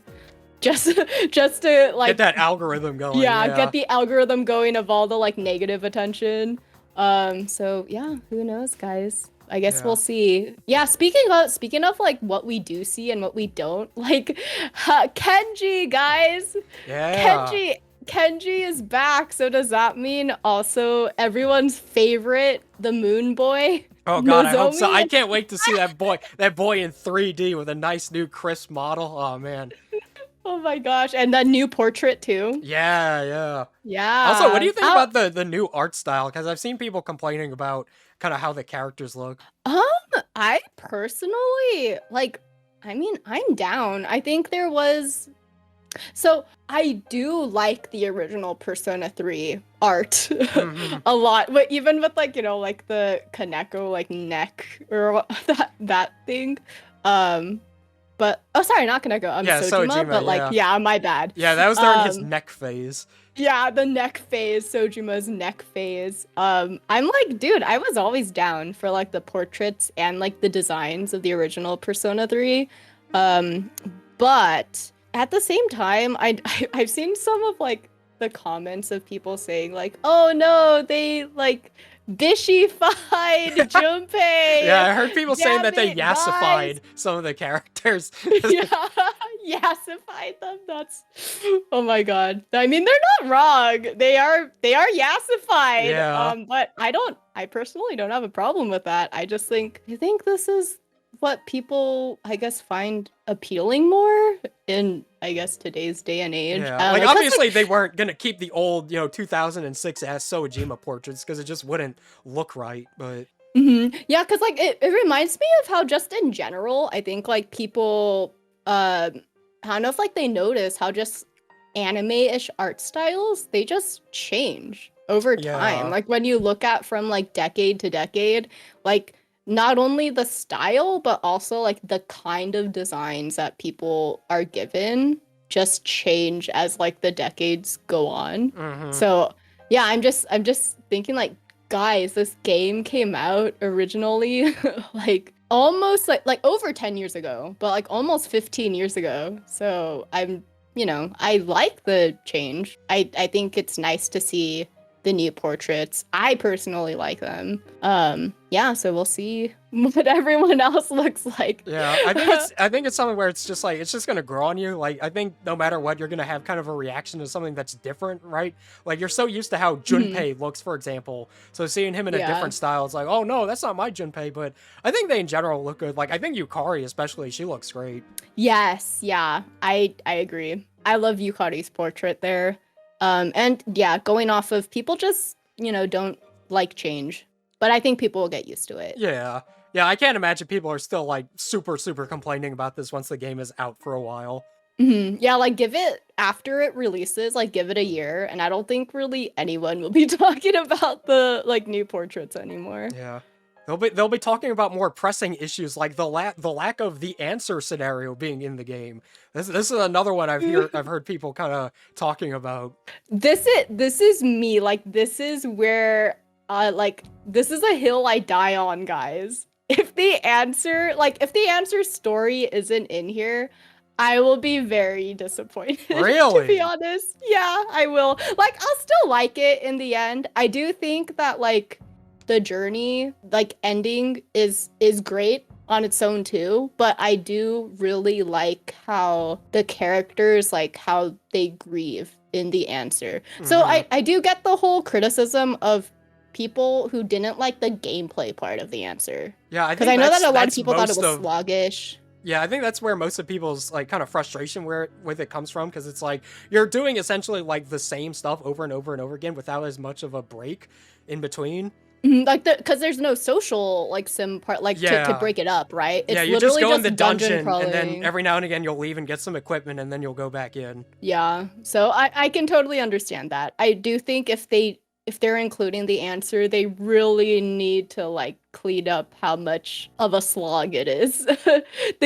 just to like get that algorithm going. yeah, get the algorithm going of all the like negative attention. So yeah, who knows, guys? I guess we'll see. Yeah, speaking of like what we do see and what we don't, like Kenji, guys. Yeah. Kenji is back. So does that mean also everyone's favorite, the Moon Boy? Oh god, I hope so. Nozomi? I can't wait to see that boy in 3D with a nice new crisp model. Oh man. Oh my gosh, and that new portrait too. Yeah. Yeah. Also, what do you think about the new art style? Because I've seen people complaining about kind of how the characters look. I personally like, I mean, I'm down. I think there was so I do like the original Persona 3 art Hmm. a lot, but even with like, like the Kaneko like neck or that thing. Um, but oh sorry, not Kaneko, Yeah, Sojima, Sojima, but like yeah. yeah, my bad. Yeah, that was during his neck phase. Yeah, the neck phase, Sojima's neck phase. I'm like, dude, I was always down for like the portraits and like the designs of the original Persona 3. Um, but at the same time, I've seen some of like the comments of people saying like, "Oh no, they like bishified Yeah, Junpei. I heard people saying Damn that they it, guys." yassified some of the characters. Yeah, yassified them. That's oh my god. I mean, they're not wrong. They are yassified. Yeah. But I personally don't have a problem with that. I think this is what people I guess find appealing more in I guess today's day and age. Yeah, I don't like know, 'cause, obviously they weren't gonna keep the old, 2006 S Sojima portraits because it just wouldn't look right. But Yeah, because like it reminds me of how just in general, I think like people I don't know if like they notice how just anime-ish art styles, they just change over time. yeah, Like when you look at from like decade to decade, like not only the style, but also like the kind of designs that people are given just change as like the decades go on. hmm, So yeah, I'm just thinking like guys, this game came out originally like almost like over 10 years ago, but like almost 15 years ago. So I like the change. I think it's nice to see the new portraits. I personally like them. Yeah, so we'll see what everyone else looks like. yeah. I think it's something where it's just like it's just gonna grow on you. Like I think no matter what, you're gonna have kind of a reaction to something that's different, right? Like you're so used to how Mhm. Junpei looks, for example. So seeing him in a Yeah. different style, it's like, oh no, that's not my Junpei. But I think they in general look good. Like I think Yukari especially, she looks great. Yes, yeah. I agree. I love Yukari's portrait there. And yeah, going off of people just, don't like change. But I think people will get used to it. Yeah. Yeah, I can't imagine people are still like super complaining about this once the game is out for a while. Yeah, like give it after it releases, like give it a year, and I don't think really anyone will be talking about the like new portraits anymore. Yeah. They'll be talking about more pressing issues like the lack of the answer scenario being in the game. This is another one I've heard people kind of talking about. This is me. Like this is where like this is a hill I die on, guys. If the answer story isn't in here, I will be very disappointed, to be Really? honest. Yeah, I will. Like, I'll still like it in the end. I do think that, like, the journey, like, ending is great on its own, too. But I do really like how the characters, like, how they grieve in the answer. So Hmm. I do get the whole criticism of people who didn't like the gameplay part of the answer. Yeah, I Because think I know that a lot of that's people thought it most was of sluggish. yeah, I think that's where most of people's like kind of frustration with it comes from because it's like you're doing essentially like the same stuff over and over and over again without as much of a break in between. Like because there's no social like sim part like to Yeah. break it up, right? Yeah, It's you just literally go in just the dungeon dungeon and then crawling. every now and again you'll leave and get some equipment and then you'll go back in. Yeah. So I can totally understand that. I do think if they're including the answer, they really need to like clean up how much of a slog it is. The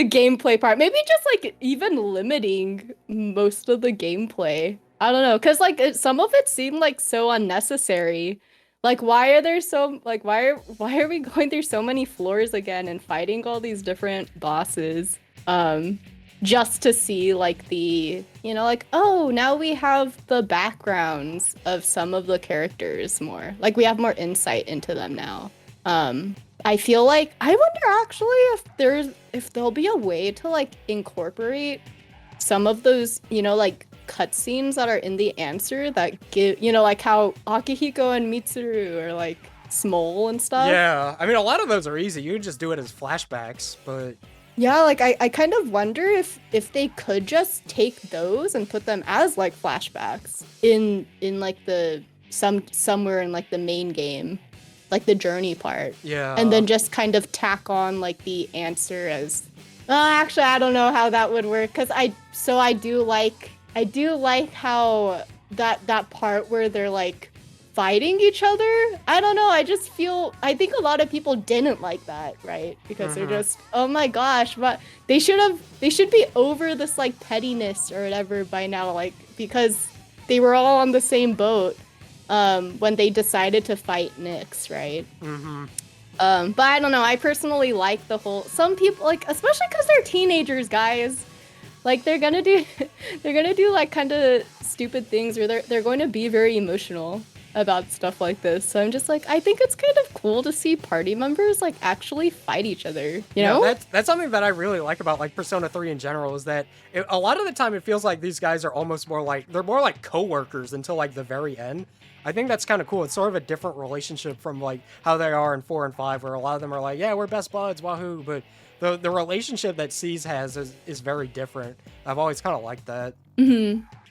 gameplay part. Maybe just like even limiting most of the gameplay. I don't know, cuz like some of it seemed like so unnecessary. Like why are there so like why are we going through so many floors again and fighting all these different bosses? Just to see like the like oh now we have the backgrounds of some of the characters more like we have more insight into them now. I feel like I wonder actually if there'll be a way to like incorporate some of those like cutscenes that are in the answer that give like how Akihiko and Mitsuru are like small and stuff. Yeah, I mean a lot of those are easy. You can just do it as flashbacks, but Yeah, like I kind of wonder if they could just take those and put them as like flashbacks in like the somewhere in like the main game. like the journey part. Yeah. And then just kind of tack on like the answer as actually I don't know how that would work, because I do like how that part where they're like fighting each other. I don't know, I think a lot of people didn't like that, right? Because they're just, oh my gosh, but they should be over this like pettiness or whatever by now, like, because they were all on the same boat when they decided to fight Nyx, right? But I don't know, I personally like the whole, some people, like, especially because they're teenagers, guys, like they're gonna do like kind of stupid things, or they're going to be very emotional about stuff like this. So I'm just like, I think it's kind of cool to see party members like actually fight each other, you know? That's something that I really like about like Persona 3 in general, is that a lot of the time it feels like these guys are almost more like, they're more like coworkers until like the very end. I think that's kind of cool. It's sort of a different relationship from like how they are in 4 and 5, where a lot of them are like, yeah, we're best buds, wahoo, but the relationship that C's has is very different. I've always kind of liked that.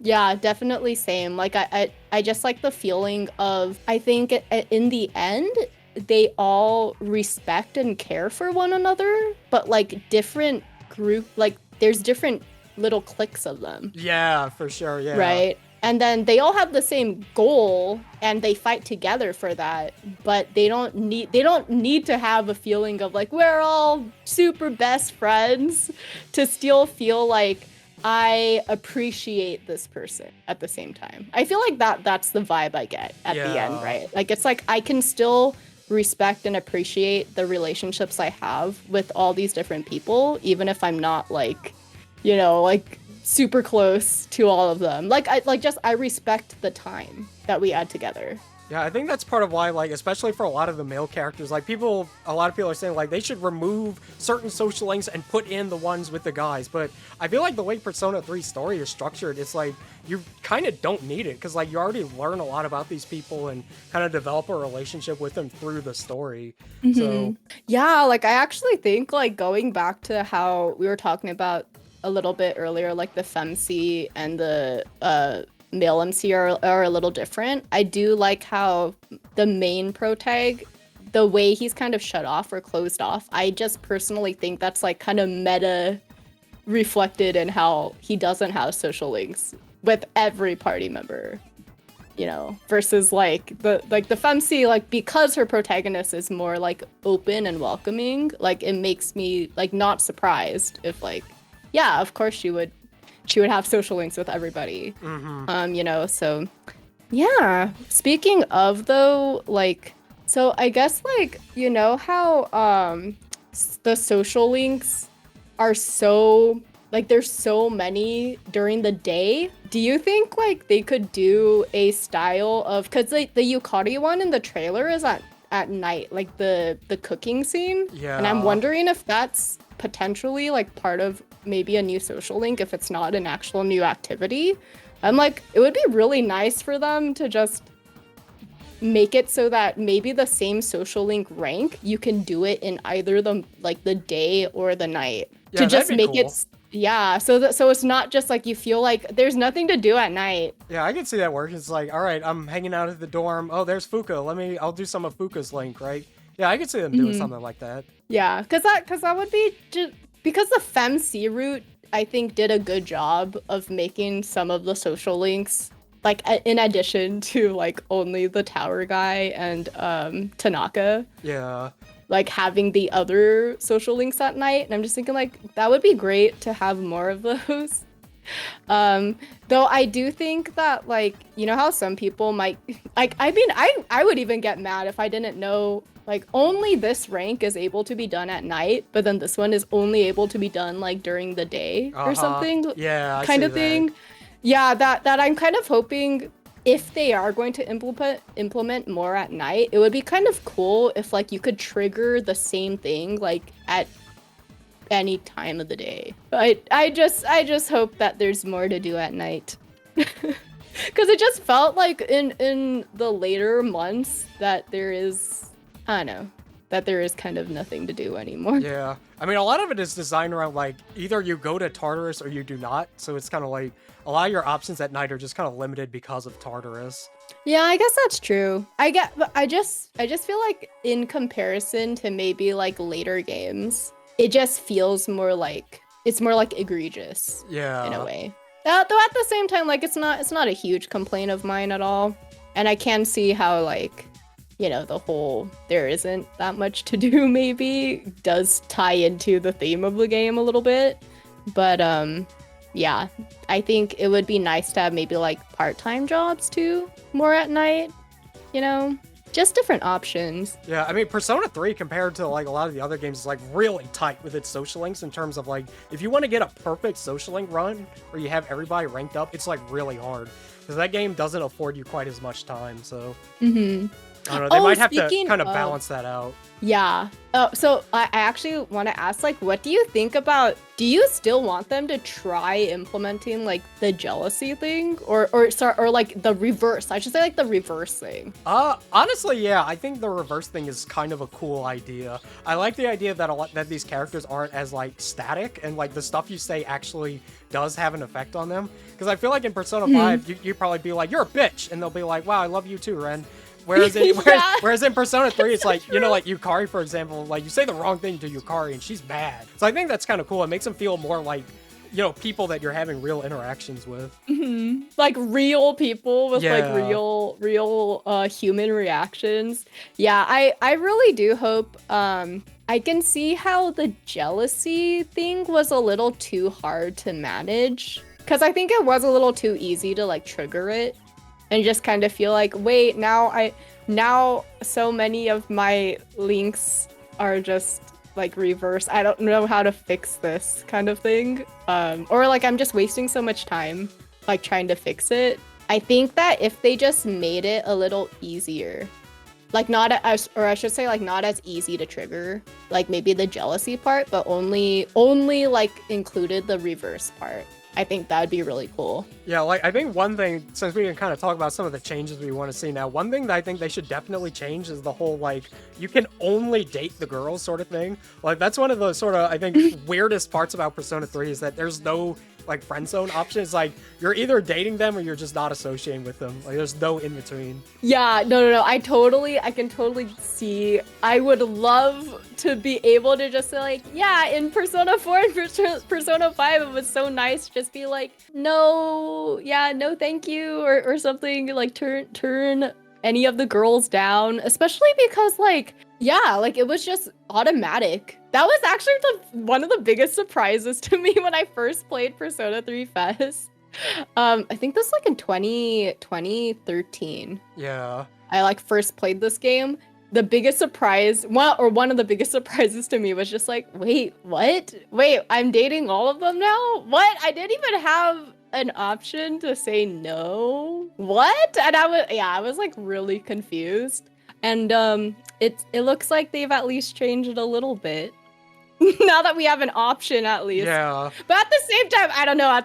Yeah, definitely same. Like I just like the feeling of, I think in the end they all respect and care for one another, but like different group, like there's different little cliques of them. Yeah, for sure. Yeah. Right. And then they all have the same goal and they fight together for that, but they don't need to have a feeling of like, we're all super best friends, to still feel like I appreciate this person at the same time. I feel like that's the vibe I get at the end, right? Like, it's like I can still respect and appreciate the relationships I have with all these different people, even if I'm not like, you know, like super close to all of them. Like I respect the time that we had together. Yeah, I think that's part of why, like, especially for a lot of the male characters, like, a lot of people are saying, like, they should remove certain social links and put in the ones with the guys, but I feel like the way Persona 3 story is structured, it's like, you kind of don't need it, because, like, you already learn a lot about these people and kind of develop a relationship with them through the story, so... Yeah, like, I actually think, like, going back to how we were talking about a little bit earlier, like, the femc and the, male MC are a little different. I do like how the main protag, the way he's kind of shut off or closed off, I just personally think that's like kind of meta reflected in how he doesn't have social links with every party member, you know, versus like the femc, like, because her protagonist is more like open and welcoming, like it makes me like not surprised if, like, yeah, of course she would have social links with everybody. You know, so yeah. Speaking of though, like, so I guess, like, you know how the social links are so, like, there's so many during the day. Do you think like they could do a style of, because like the Yukari one in the trailer is at night, like the cooking scene? Yeah. And I'm wondering if that's potentially like part of maybe a new social link, if it's not an actual new activity. I'm like, it would be really nice for them to just make it so that maybe the same social link rank, you can do it in either the day or the night. Yeah, to just that'd be make cool. it, yeah, so it's not just like you feel like there's nothing to do at night. Yeah, I can see that work. It's like, all right, I'm hanging out at the dorm. Oh, there's Fuka. I'll do some of Fuka's link, right? Yeah, I can see them doing something like that. Yeah, because that would be just because the femc route, I think, did a good job of making some of the social links, like, in addition to like only the tower guy and Tanaka, Yeah. like having the other social links at night. And I'm just thinking like that would be great to have more of those. Though I do think that, like, you know how some people might, like, I mean, I would even get mad if I didn't know, like, only this rank is able to be done at night, but then this one is only able to be done like during the day or something. Yeah, I kind see of that. thing. Yeah, that I'm kind of hoping, if they are going to implement more at night, it would be kind of cool if, like, you could trigger the same thing like at any time of the day. I just hope that there's more to do at night. Because it just felt like in the later months that there is, I don't know, that there is kind of nothing to do anymore. Yeah. I mean, a lot of it is designed around, like, either you go to Tartarus or you do not. So it's kind of like, a lot of your options at night are just kind of limited because of Tartarus. Yeah, I guess that's true. But I just feel like in comparison to maybe like later games, it just feels more like it's more like egregious Yeah. in a way. Though at the same time, like it's not a huge complaint of mine at all. And I can see how like, you know, the whole there isn't that much to do maybe does tie into the theme of the game a little bit. But yeah, I think it would be nice to have maybe like part-time jobs too, more at night, you know, just different options. Yeah, I mean, Persona 3 compared to like a lot of the other games is like really tight with its social links in terms of like, if you want to get a perfect social link run where you have everybody ranked up, it's like really hard because that game doesn't afford you quite as much time. So I don't know, they might have to kind of balance that out. Yeah. So I actually want to ask, like, what do you think about, do you still want them to try implementing, like, the jealousy thing? Or like, the reverse? I should say, like, the reverse thing. Honestly, yeah, I think the reverse thing is kind of a cool idea. I like the idea that that these characters aren't as, like, static, and, like, the stuff you say actually does have an effect on them. Because I feel like in Persona 5, you'd probably be like, you're a bitch, and they'll be like, wow, I love you too, Ren. Whereas in Persona 3, it's like, you know, like Yukari, for example, like you say the wrong thing to Yukari and she's mad. So I think that's kind of cool. It makes them feel more like, you know, people that you're having real interactions with. Like real people with like real human reactions. Yeah, I really do hope I can see how the jealousy thing was a little too hard to manage. Because I think it was a little too easy to like trigger it. And just kind of feel like, wait, now so many of my links are just like reverse. I don't know how to fix this kind of thing. Or like I'm just wasting so much time like trying to fix it. I think that if they just made it a little easier, like not as, or I should say like not as easy to trigger, like maybe the jealousy part, but only like included the reverse part. I think that would be really cool. Yeah, like I think one thing, since we can kind of talk about some of the changes we want to see now, one thing that I think they should definitely change is the whole like, you can only date the girls sort of thing. Like that's one of the sort of, I think, weirdest parts about Persona 3 is that there's no like friend zone option. It's like you're either dating them or you're just not associating with them. Like there's no in between. Yeah, no. I can totally see. I would love to be able to just say like, yeah, in Persona 4 and Persona 5, it was so nice to just be like, no, thank you, or something, like turn any of the girls down, especially because like, yeah, like it was just automatic. That was actually one of the biggest surprises to me when I first played Persona 3 Fest. I think this was like in 2013. Yeah. I like first played this game. The biggest surprise, one of the biggest surprises to me was just like, wait, what? Wait, I'm dating all of them now? What? I didn't even have an option to say no. What? And I was like really confused. And it looks like they've at least changed it a little bit. Now that we have an option at least. Yeah. But at the same time, I don't know,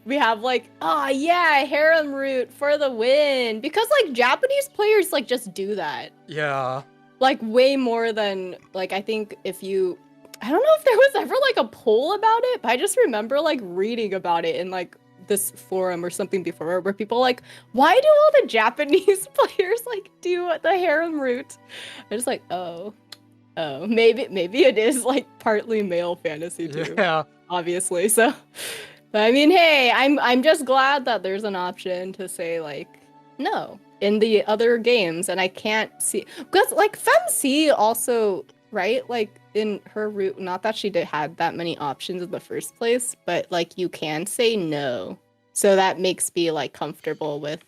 we have like, oh yeah, harem route for the win. Because like Japanese players like just do that. Yeah. Like way more than like, I think I don't know if there was ever like a poll about it, but I just remember like reading about it in like this forum or something before where people like, why do all the Japanese players like do the harem route? I'm just like, oh, maybe it is like partly male fantasy too. Yeah. Obviously. So, but I mean, hey, I'm just glad that there's an option to say like no in the other games, and I can't see because like FemC also, right? Like in her route, not that she had that many options in the first place, but like you can say no, so that makes me like comfortable with.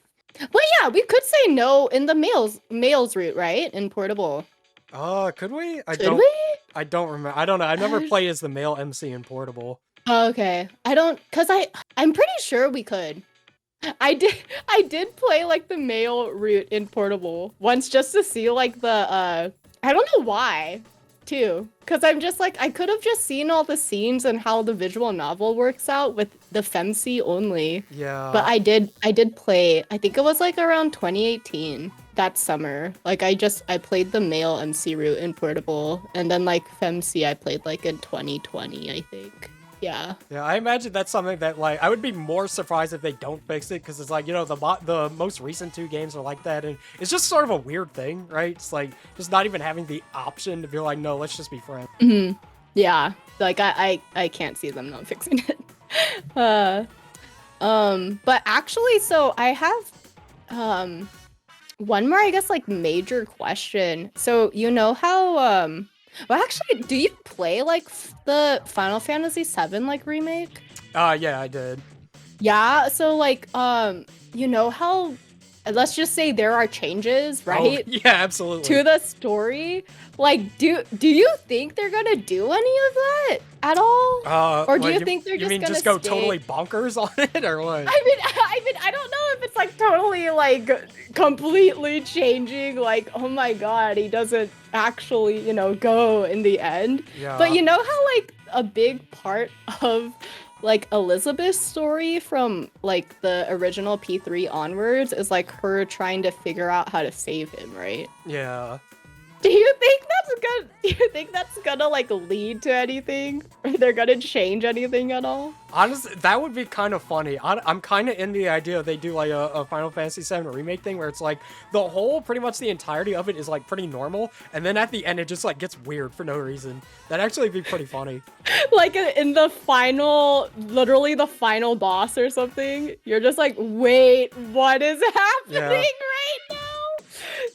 Well, yeah, we could say no in the males route, right? In portable. Could we? I don't remember. I don't know. I never played as the male MC in portable. Okay. I'm pretty sure we could. I did play like the male route in portable once just to see like the I don't know why too, because I'm just like, I could have just seen all the scenes and how the visual novel works out with the FemC only. Yeah. But I did play, I think it was like around 2018. that summer. Like I played the male MC route in portable, and then like FemC I played like in 2020, I think. Yeah. Yeah, I imagine that's something that, like, I would be more surprised if they don't fix it, because it's like, the most recent 2 games are like that, and it's just sort of a weird thing, right? It's like, just not even having the option to be like, no, let's just be friends. Yeah, like I can't see them not fixing it. But actually, so I have one more, I guess, like major question. So you know how well, actually, do you play like the Final Fantasy VII like remake? Yeah, I did. Yeah, so like you know how, let's just say there are changes, Oh, right? yeah, absolutely. To the story. Like, do you think they're gonna do any of that at all? Or do you think they're just gonna just go stay... totally bonkers on it, or what? I mean, I don't know if it's like totally like completely changing. Like, oh my god, he doesn't actually, you know, go in the end. Yeah. But you know how like a big part of like Elizabeth's story from like the original P3 onwards is like her trying to figure out how to save him, right? Yeah. Do you think that's gonna like lead to anything? Or they're gonna change anything at all? Honestly, that would be kind of funny. I'm kind of in the idea they do like a Final Fantasy VII remake thing where it's like pretty much the entirety of it is like pretty normal, and then at the end it just like gets weird for no reason. That'd actually be pretty funny. Like in the final, literally the final boss or something, you're just like, wait, what is happening right now?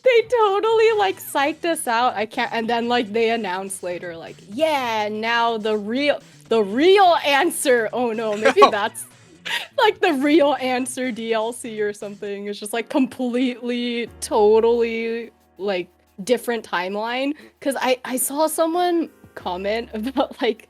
They totally like psyched us out. I can't, and then like they announced later, like, yeah, now the real answer. Oh no, maybe that's like the real answer DLC or something. It's just like completely, totally like different timeline. Cause I saw someone comment about like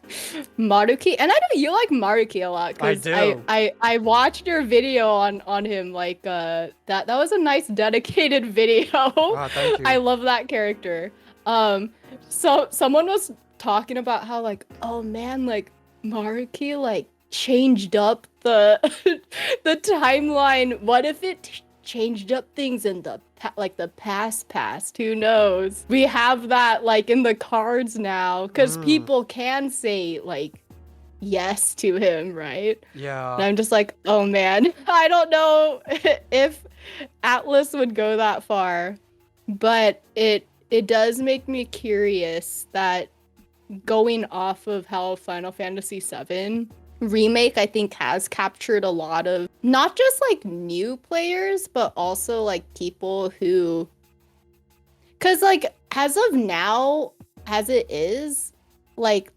Maruki, and I know you like Maruki a lot. I do. I watched your video on him. Like that was a nice dedicated video. Thank you. I love that character. So someone was talking about how like, oh man, like Maruki like changed up the the timeline. What if it changed up things in the past? Who knows? We have that like in the cards now, because people can say like yes to him, right? Yeah. And I'm just like, oh man, I don't know if Atlus would go that far, but it does make me curious that going off of how Final Fantasy VII remake, I think, has captured a lot of not just like new players, but also like people who, because like as of now, as it is, like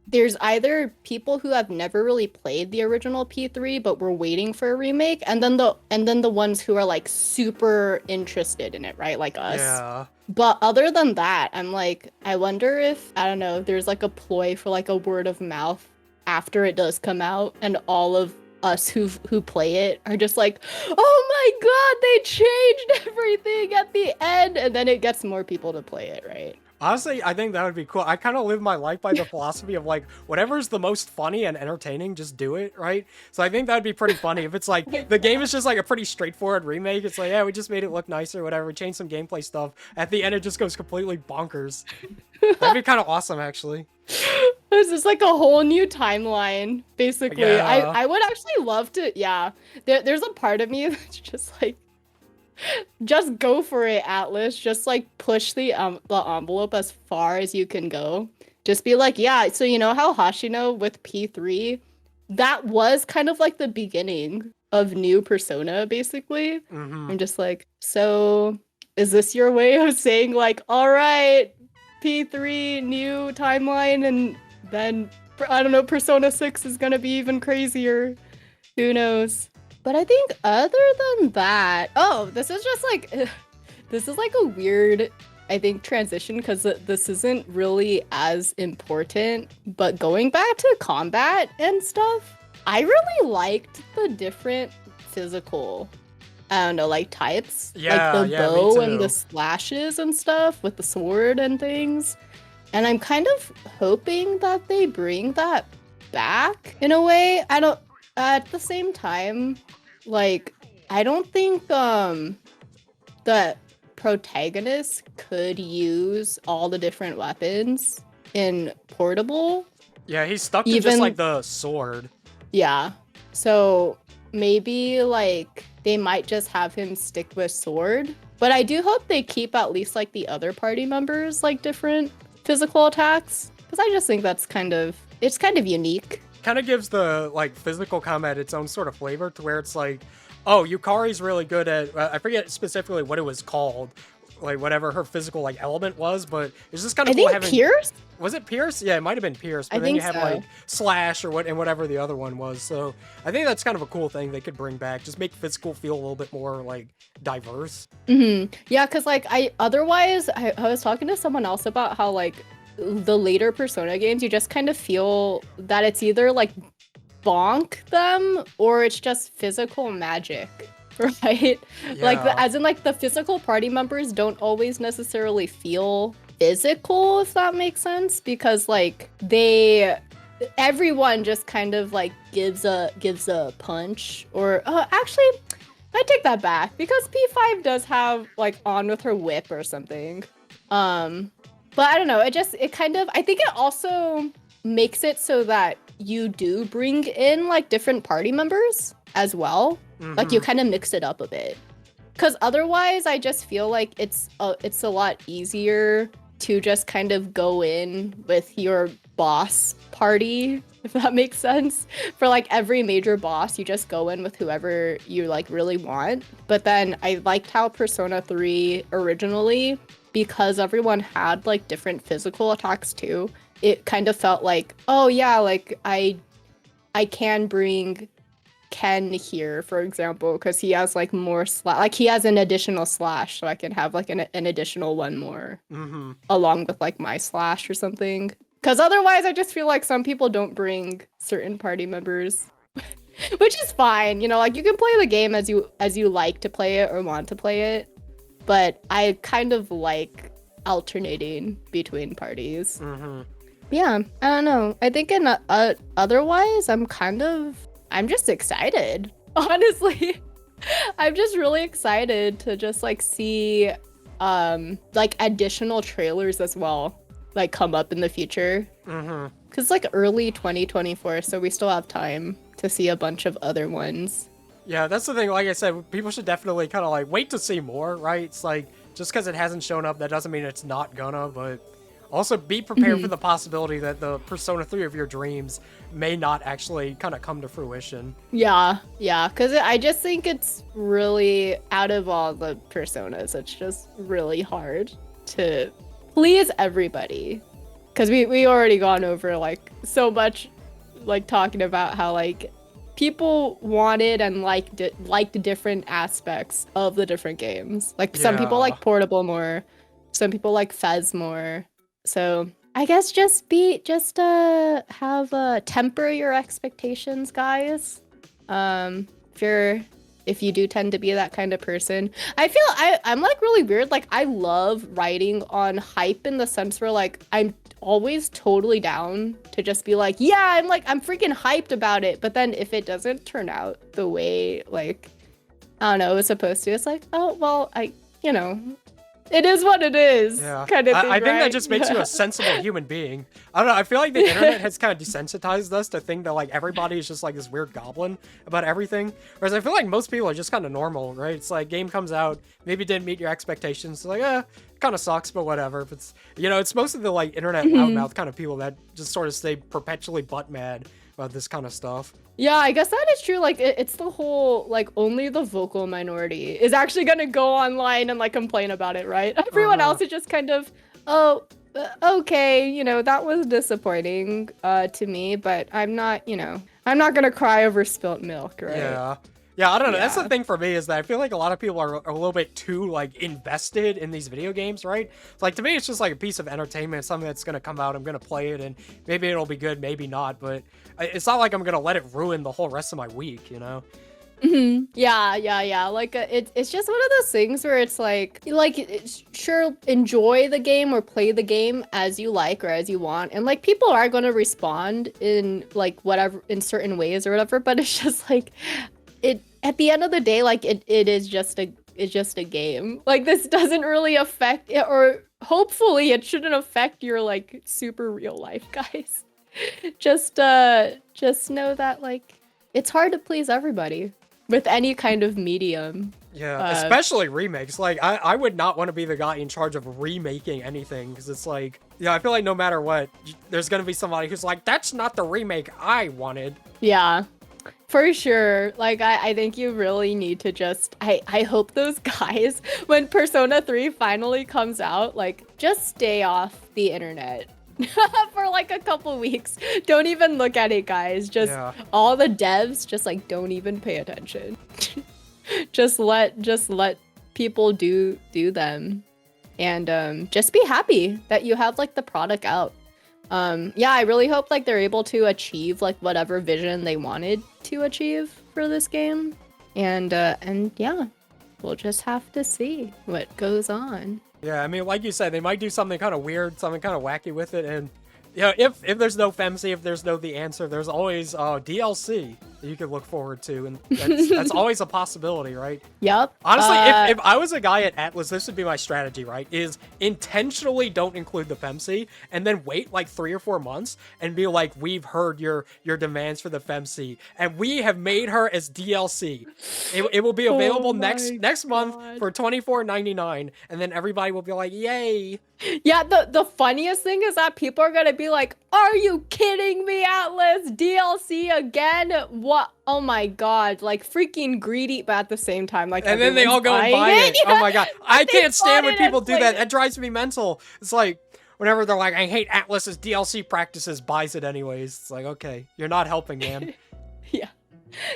there's either people who have never really played the original P3 but were waiting for a remake, and then the ones who are like super interested in it, right? Like us. Yeah. But other than that, I'm like, I wonder if, I don't know, there's like a ploy for like a word of mouth after it does come out, and all of us who play it are just like, oh my god, they changed everything at the end, and then it gets more people to play it, right? Honestly, I think that would be cool. I kind of live my life by the philosophy of like, whatever's the most funny and entertaining, just do it, right? So I think that'd be pretty funny if it's like, the game is just like a pretty straightforward remake. It's like, yeah, we just made it look nicer, whatever. We changed some gameplay stuff. At the end, it just goes completely bonkers. That'd be kind of awesome, actually. This is like a whole new timeline, basically. Yeah. I would actually love to, yeah. There's a part of me that's just like, just go for it, Atlus. Just like push the envelope as far as you can go. Just be like, yeah, so you know how Hashino with P3, that was kind of like the beginning of new Persona, basically. I'm just like, so is this your way of saying like, all right, P3 new timeline, and then I don't know, Persona 6 is gonna be even crazier. Who knows? But I think other than that, oh, this is just like, this is like a weird, I think, transition, because this isn't really as important, but going back to combat and stuff, I really liked the different physical, I don't know, like types, like the bow and the slashes and stuff with the sword and things. And I'm kind of hoping that they bring that back in a way. At the same time, like, I don't think that protagonist could use all the different weapons in portable. Yeah, he's stuck to just Even like the sword. yeah. So maybe like they might just have him stick with sword. But I do hope they keep at least like the other party members like different physical attacks. Because I just think it's kind of unique. Kind of gives the like physical combat its own sort of flavor to where it's like, oh, Yukari's really good at, I forget specifically what it was called, like whatever her physical like element was, but it's just kind of I cool think having. Pierce? Was it Pierce? Yeah, it might have been Pierce, but I then think you have so. like Slash or whatever the other one was. So I think that's kind of a cool thing they could bring back. Just make physical feel a little bit more like diverse. Yeah, because like I was talking to someone else about how like the later Persona games, you just kind of feel that it's either like bonk them or it's just physical magic, right? Like Yeah. as in like the physical party members don't always necessarily feel physical, if that makes sense, because like everyone just kind of like gives a punch or actually I take that back because P5 does have like on with her whip or something. But I don't know, it kind of, I think it also makes it so that you do bring in like different party members as well. Like you kind of mix it up a bit. Cause otherwise I just feel like it's a lot easier to just kind of go in with your boss party, if that makes sense. For like every major boss, you just go in with whoever you like really want. But then I liked how Persona 3 originally, because everyone had like different physical attacks too, it kind of felt like, oh yeah, like I can bring Ken here, for example, because he has like more like he has an additional slash, so I can have like an additional one more along with like my slash or something. Because otherwise, I just feel like some people don't bring certain party members, which is fine. You know, like you can play the game as you like to play it or want to play it, but I kind of like alternating between parties. Yeah, I don't know. I think in otherwise, I'm just excited. Honestly, I'm just really excited to just like see like additional trailers as well, like come up in the future. Cause like early 2024, so we still have time to see a bunch of other ones. Yeah, that's the thing. Like I said, people should definitely kind of like wait to see more, right? It's like just because it hasn't shown up, that doesn't mean it's not gonna, but also be prepared for the possibility that the Persona 3 of your dreams may not actually kind of come to fruition. Yeah, because I just think it's really, out of all the Personas, it's just really hard to please everybody. Because we already gone over like so much, like talking about how like people wanted and liked different aspects of the different games. Like some people like Portable more, some people like Fez more. So I guess just have temper your expectations, guys. If you do tend to be that kind of person. I feel I'm like really weird. Like I love writing on hype in the sense where like I'm always totally down to just be like, yeah, I'm freaking hyped about it. But then if it doesn't turn out the way like, I don't know, it was supposed to, it's like, oh, well, it is what it is. Yeah. Kind of thing, I think right? that just makes you a sensible human being. I don't know. I feel like the internet has kind of desensitized us to think that like everybody is just like this weird goblin about everything. Whereas I feel like most people are just kind of normal, right? It's like game comes out, maybe didn't meet your expectations. It's like, kind of sucks, but whatever. If it's, it's mostly the like internet loudmouth kind of people that just sort of stay perpetually butt mad about this kind of stuff. Yeah, I guess that is true. Like, it's the whole, like, only the vocal minority is actually gonna go online and, like, complain about it, right? Everyone else is just kind of, oh, okay, that was disappointing to me, but I'm not gonna cry over spilt milk, right? Yeah, I don't know. That's the thing for me is that I feel like a lot of people are a little bit too, like, invested in these video games, right? Like, to me, it's just like a piece of entertainment, something that's going to come out, I'm going to play it, and maybe it'll be good, maybe not, but it's not like I'm going to let it ruin the whole rest of my week, Yeah. Like, it's just one of those things where it's like, sure, enjoy the game or play the game as you like or as you want. And, like, people are going to respond in, like, whatever, in certain ways or whatever, but it's just like, at the end of the day, like, it is just it's just a game. Like this doesn't really affect it, or hopefully it shouldn't affect your like super real life, guys. Just know that like it's hard to please everybody with any kind of medium. Yeah, especially remakes. Like, I would not want to be the guy in charge of remaking anything, because it's like, yeah, I feel like no matter what, there's gonna be somebody who's like, that's not the remake I wanted. Yeah, for sure. Like, I think you really need to just, I hope those guys, when Persona 3 finally comes out, like, just stay off the internet. For like a couple weeks. Don't even look at it, guys. Just all the devs just like don't even pay attention. just let people do them, and just be happy that you have like the product out. Yeah, I really hope like they're able to achieve like whatever vision they wanted to achieve for this game, and yeah, we'll just have to see what goes on. Yeah, I mean, like you said, they might do something kind of weird, something kind of wacky with it, and you know, if there's no FEMC, if there's no The Answer, there's always DLC that you could look forward to, and that's always a possibility, right? Yep. Honestly, if I was a guy at Atlus, this would be my strategy, right? Is intentionally don't include the FEMC, and then wait like 3 or 4 months and be like, we've heard your demands for the FEMC, and we have made her as DLC. It will be available next month for $24.99, and then everybody will be like, yay. Yeah, the funniest thing is that people are gonna be like, are you kidding me, Atlus? DLC again? What? Oh my god, like freaking greedy, but at the same time, like, and then they all go and buy it. Yeah. Oh my god, I can't stand when people do that. That drives me mental. It's like, whenever they're like, I hate Atlus's DLC practices, buys it anyways. It's like, okay, you're not helping, man.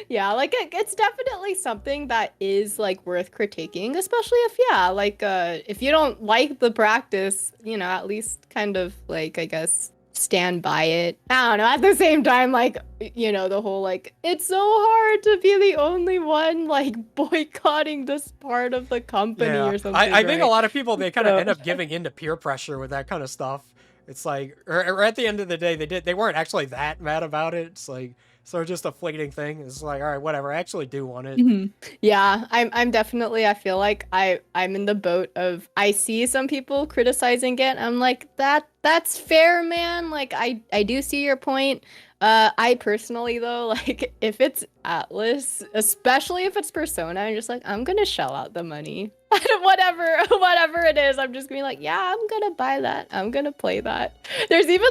Yeah, like it's definitely something that is like worth critiquing, especially if you don't like the practice, you know, at least kind of like, I guess, stand by it. I don't know, at the same time, like, you know, the whole like, it's so hard to be the only one like boycotting this part of the company or something. I think a lot of people, they kind of end up giving into peer pressure with that kind of stuff. It's like, or at the end of the day, they weren't actually that mad about it. It's like, so just a fleeting thing. It's like, all right, whatever. I actually do want it. Yeah, I'm definitely, I feel like I'm in the boat of, I see some people criticizing it. I'm like, that's fair, man. Like, I do see your point. I personally though, like, if it's Atlus, especially if it's Persona, I'm just like, I'm gonna shell out the money. whatever it is, I'm just gonna be like, yeah, I'm gonna buy that. I'm gonna play that. There's even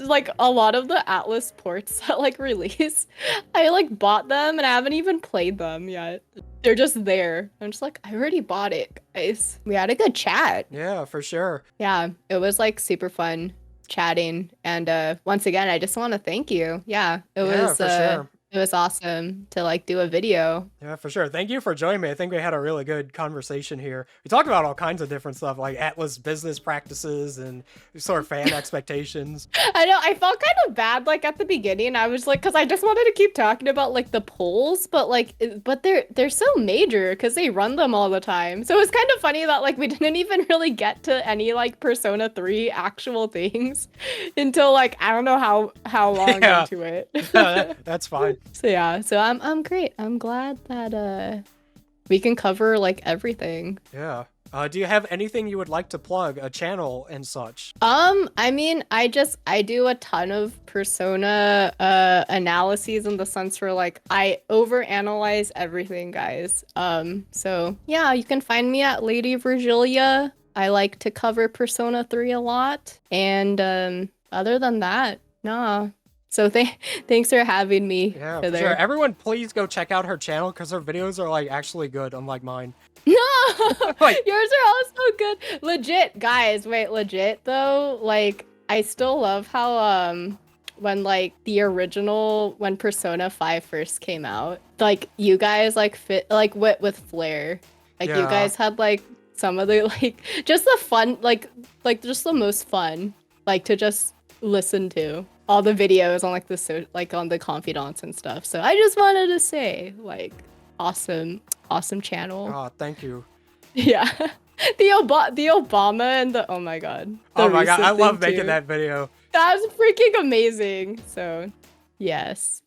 like a lot of the Atlus ports that like release. I like bought them and I haven't even played them yet. They're just there. I'm just like, I already bought it, guys. We had a good chat. Yeah, for sure. Yeah, it was like super fun chatting, and once again, I just want to thank you. Yeah, it was for sure. It was awesome to like do a video. Yeah, for sure. Thank you for joining me. I think we had a really good conversation here. We talked about all kinds of different stuff, like Atlus business practices and sort of fan expectations. I know, I felt kind of bad like at the beginning. I was like, because I just wanted to keep talking about like the polls, but they're so major because they run them all the time. So it was kind of funny that like we didn't even really get to any like Persona 3 actual things until like I don't know how long into it. That's fine. So yeah, so I'm great. I'm glad that we can cover like everything. Yeah. Do you have anything you would like to plug, a channel and such? I mean, I do a ton of Persona analyses in the sense for like I overanalyze everything, guys. So yeah, you can find me at LadyVirgilia. I like to cover Persona 3 a lot, and other than that, nah. So thanks for having me. Yeah, for sure. Everyone, please go check out her channel because her videos are like actually good, unlike mine. No, like, yours are also good. Legit, guys. Wait, legit though. Like, I still love how when like the original when Persona 5 first came out, like you guys like fit like with Flair, like you guys had like some of the like just the fun like just the most fun like to just listen to all the videos on like like on the confidants and stuff. So I just wanted to say like awesome channel. Oh, thank you. Yeah. The Obama and the oh my god. Oh my god, I love making that video. That was freaking amazing. So yes.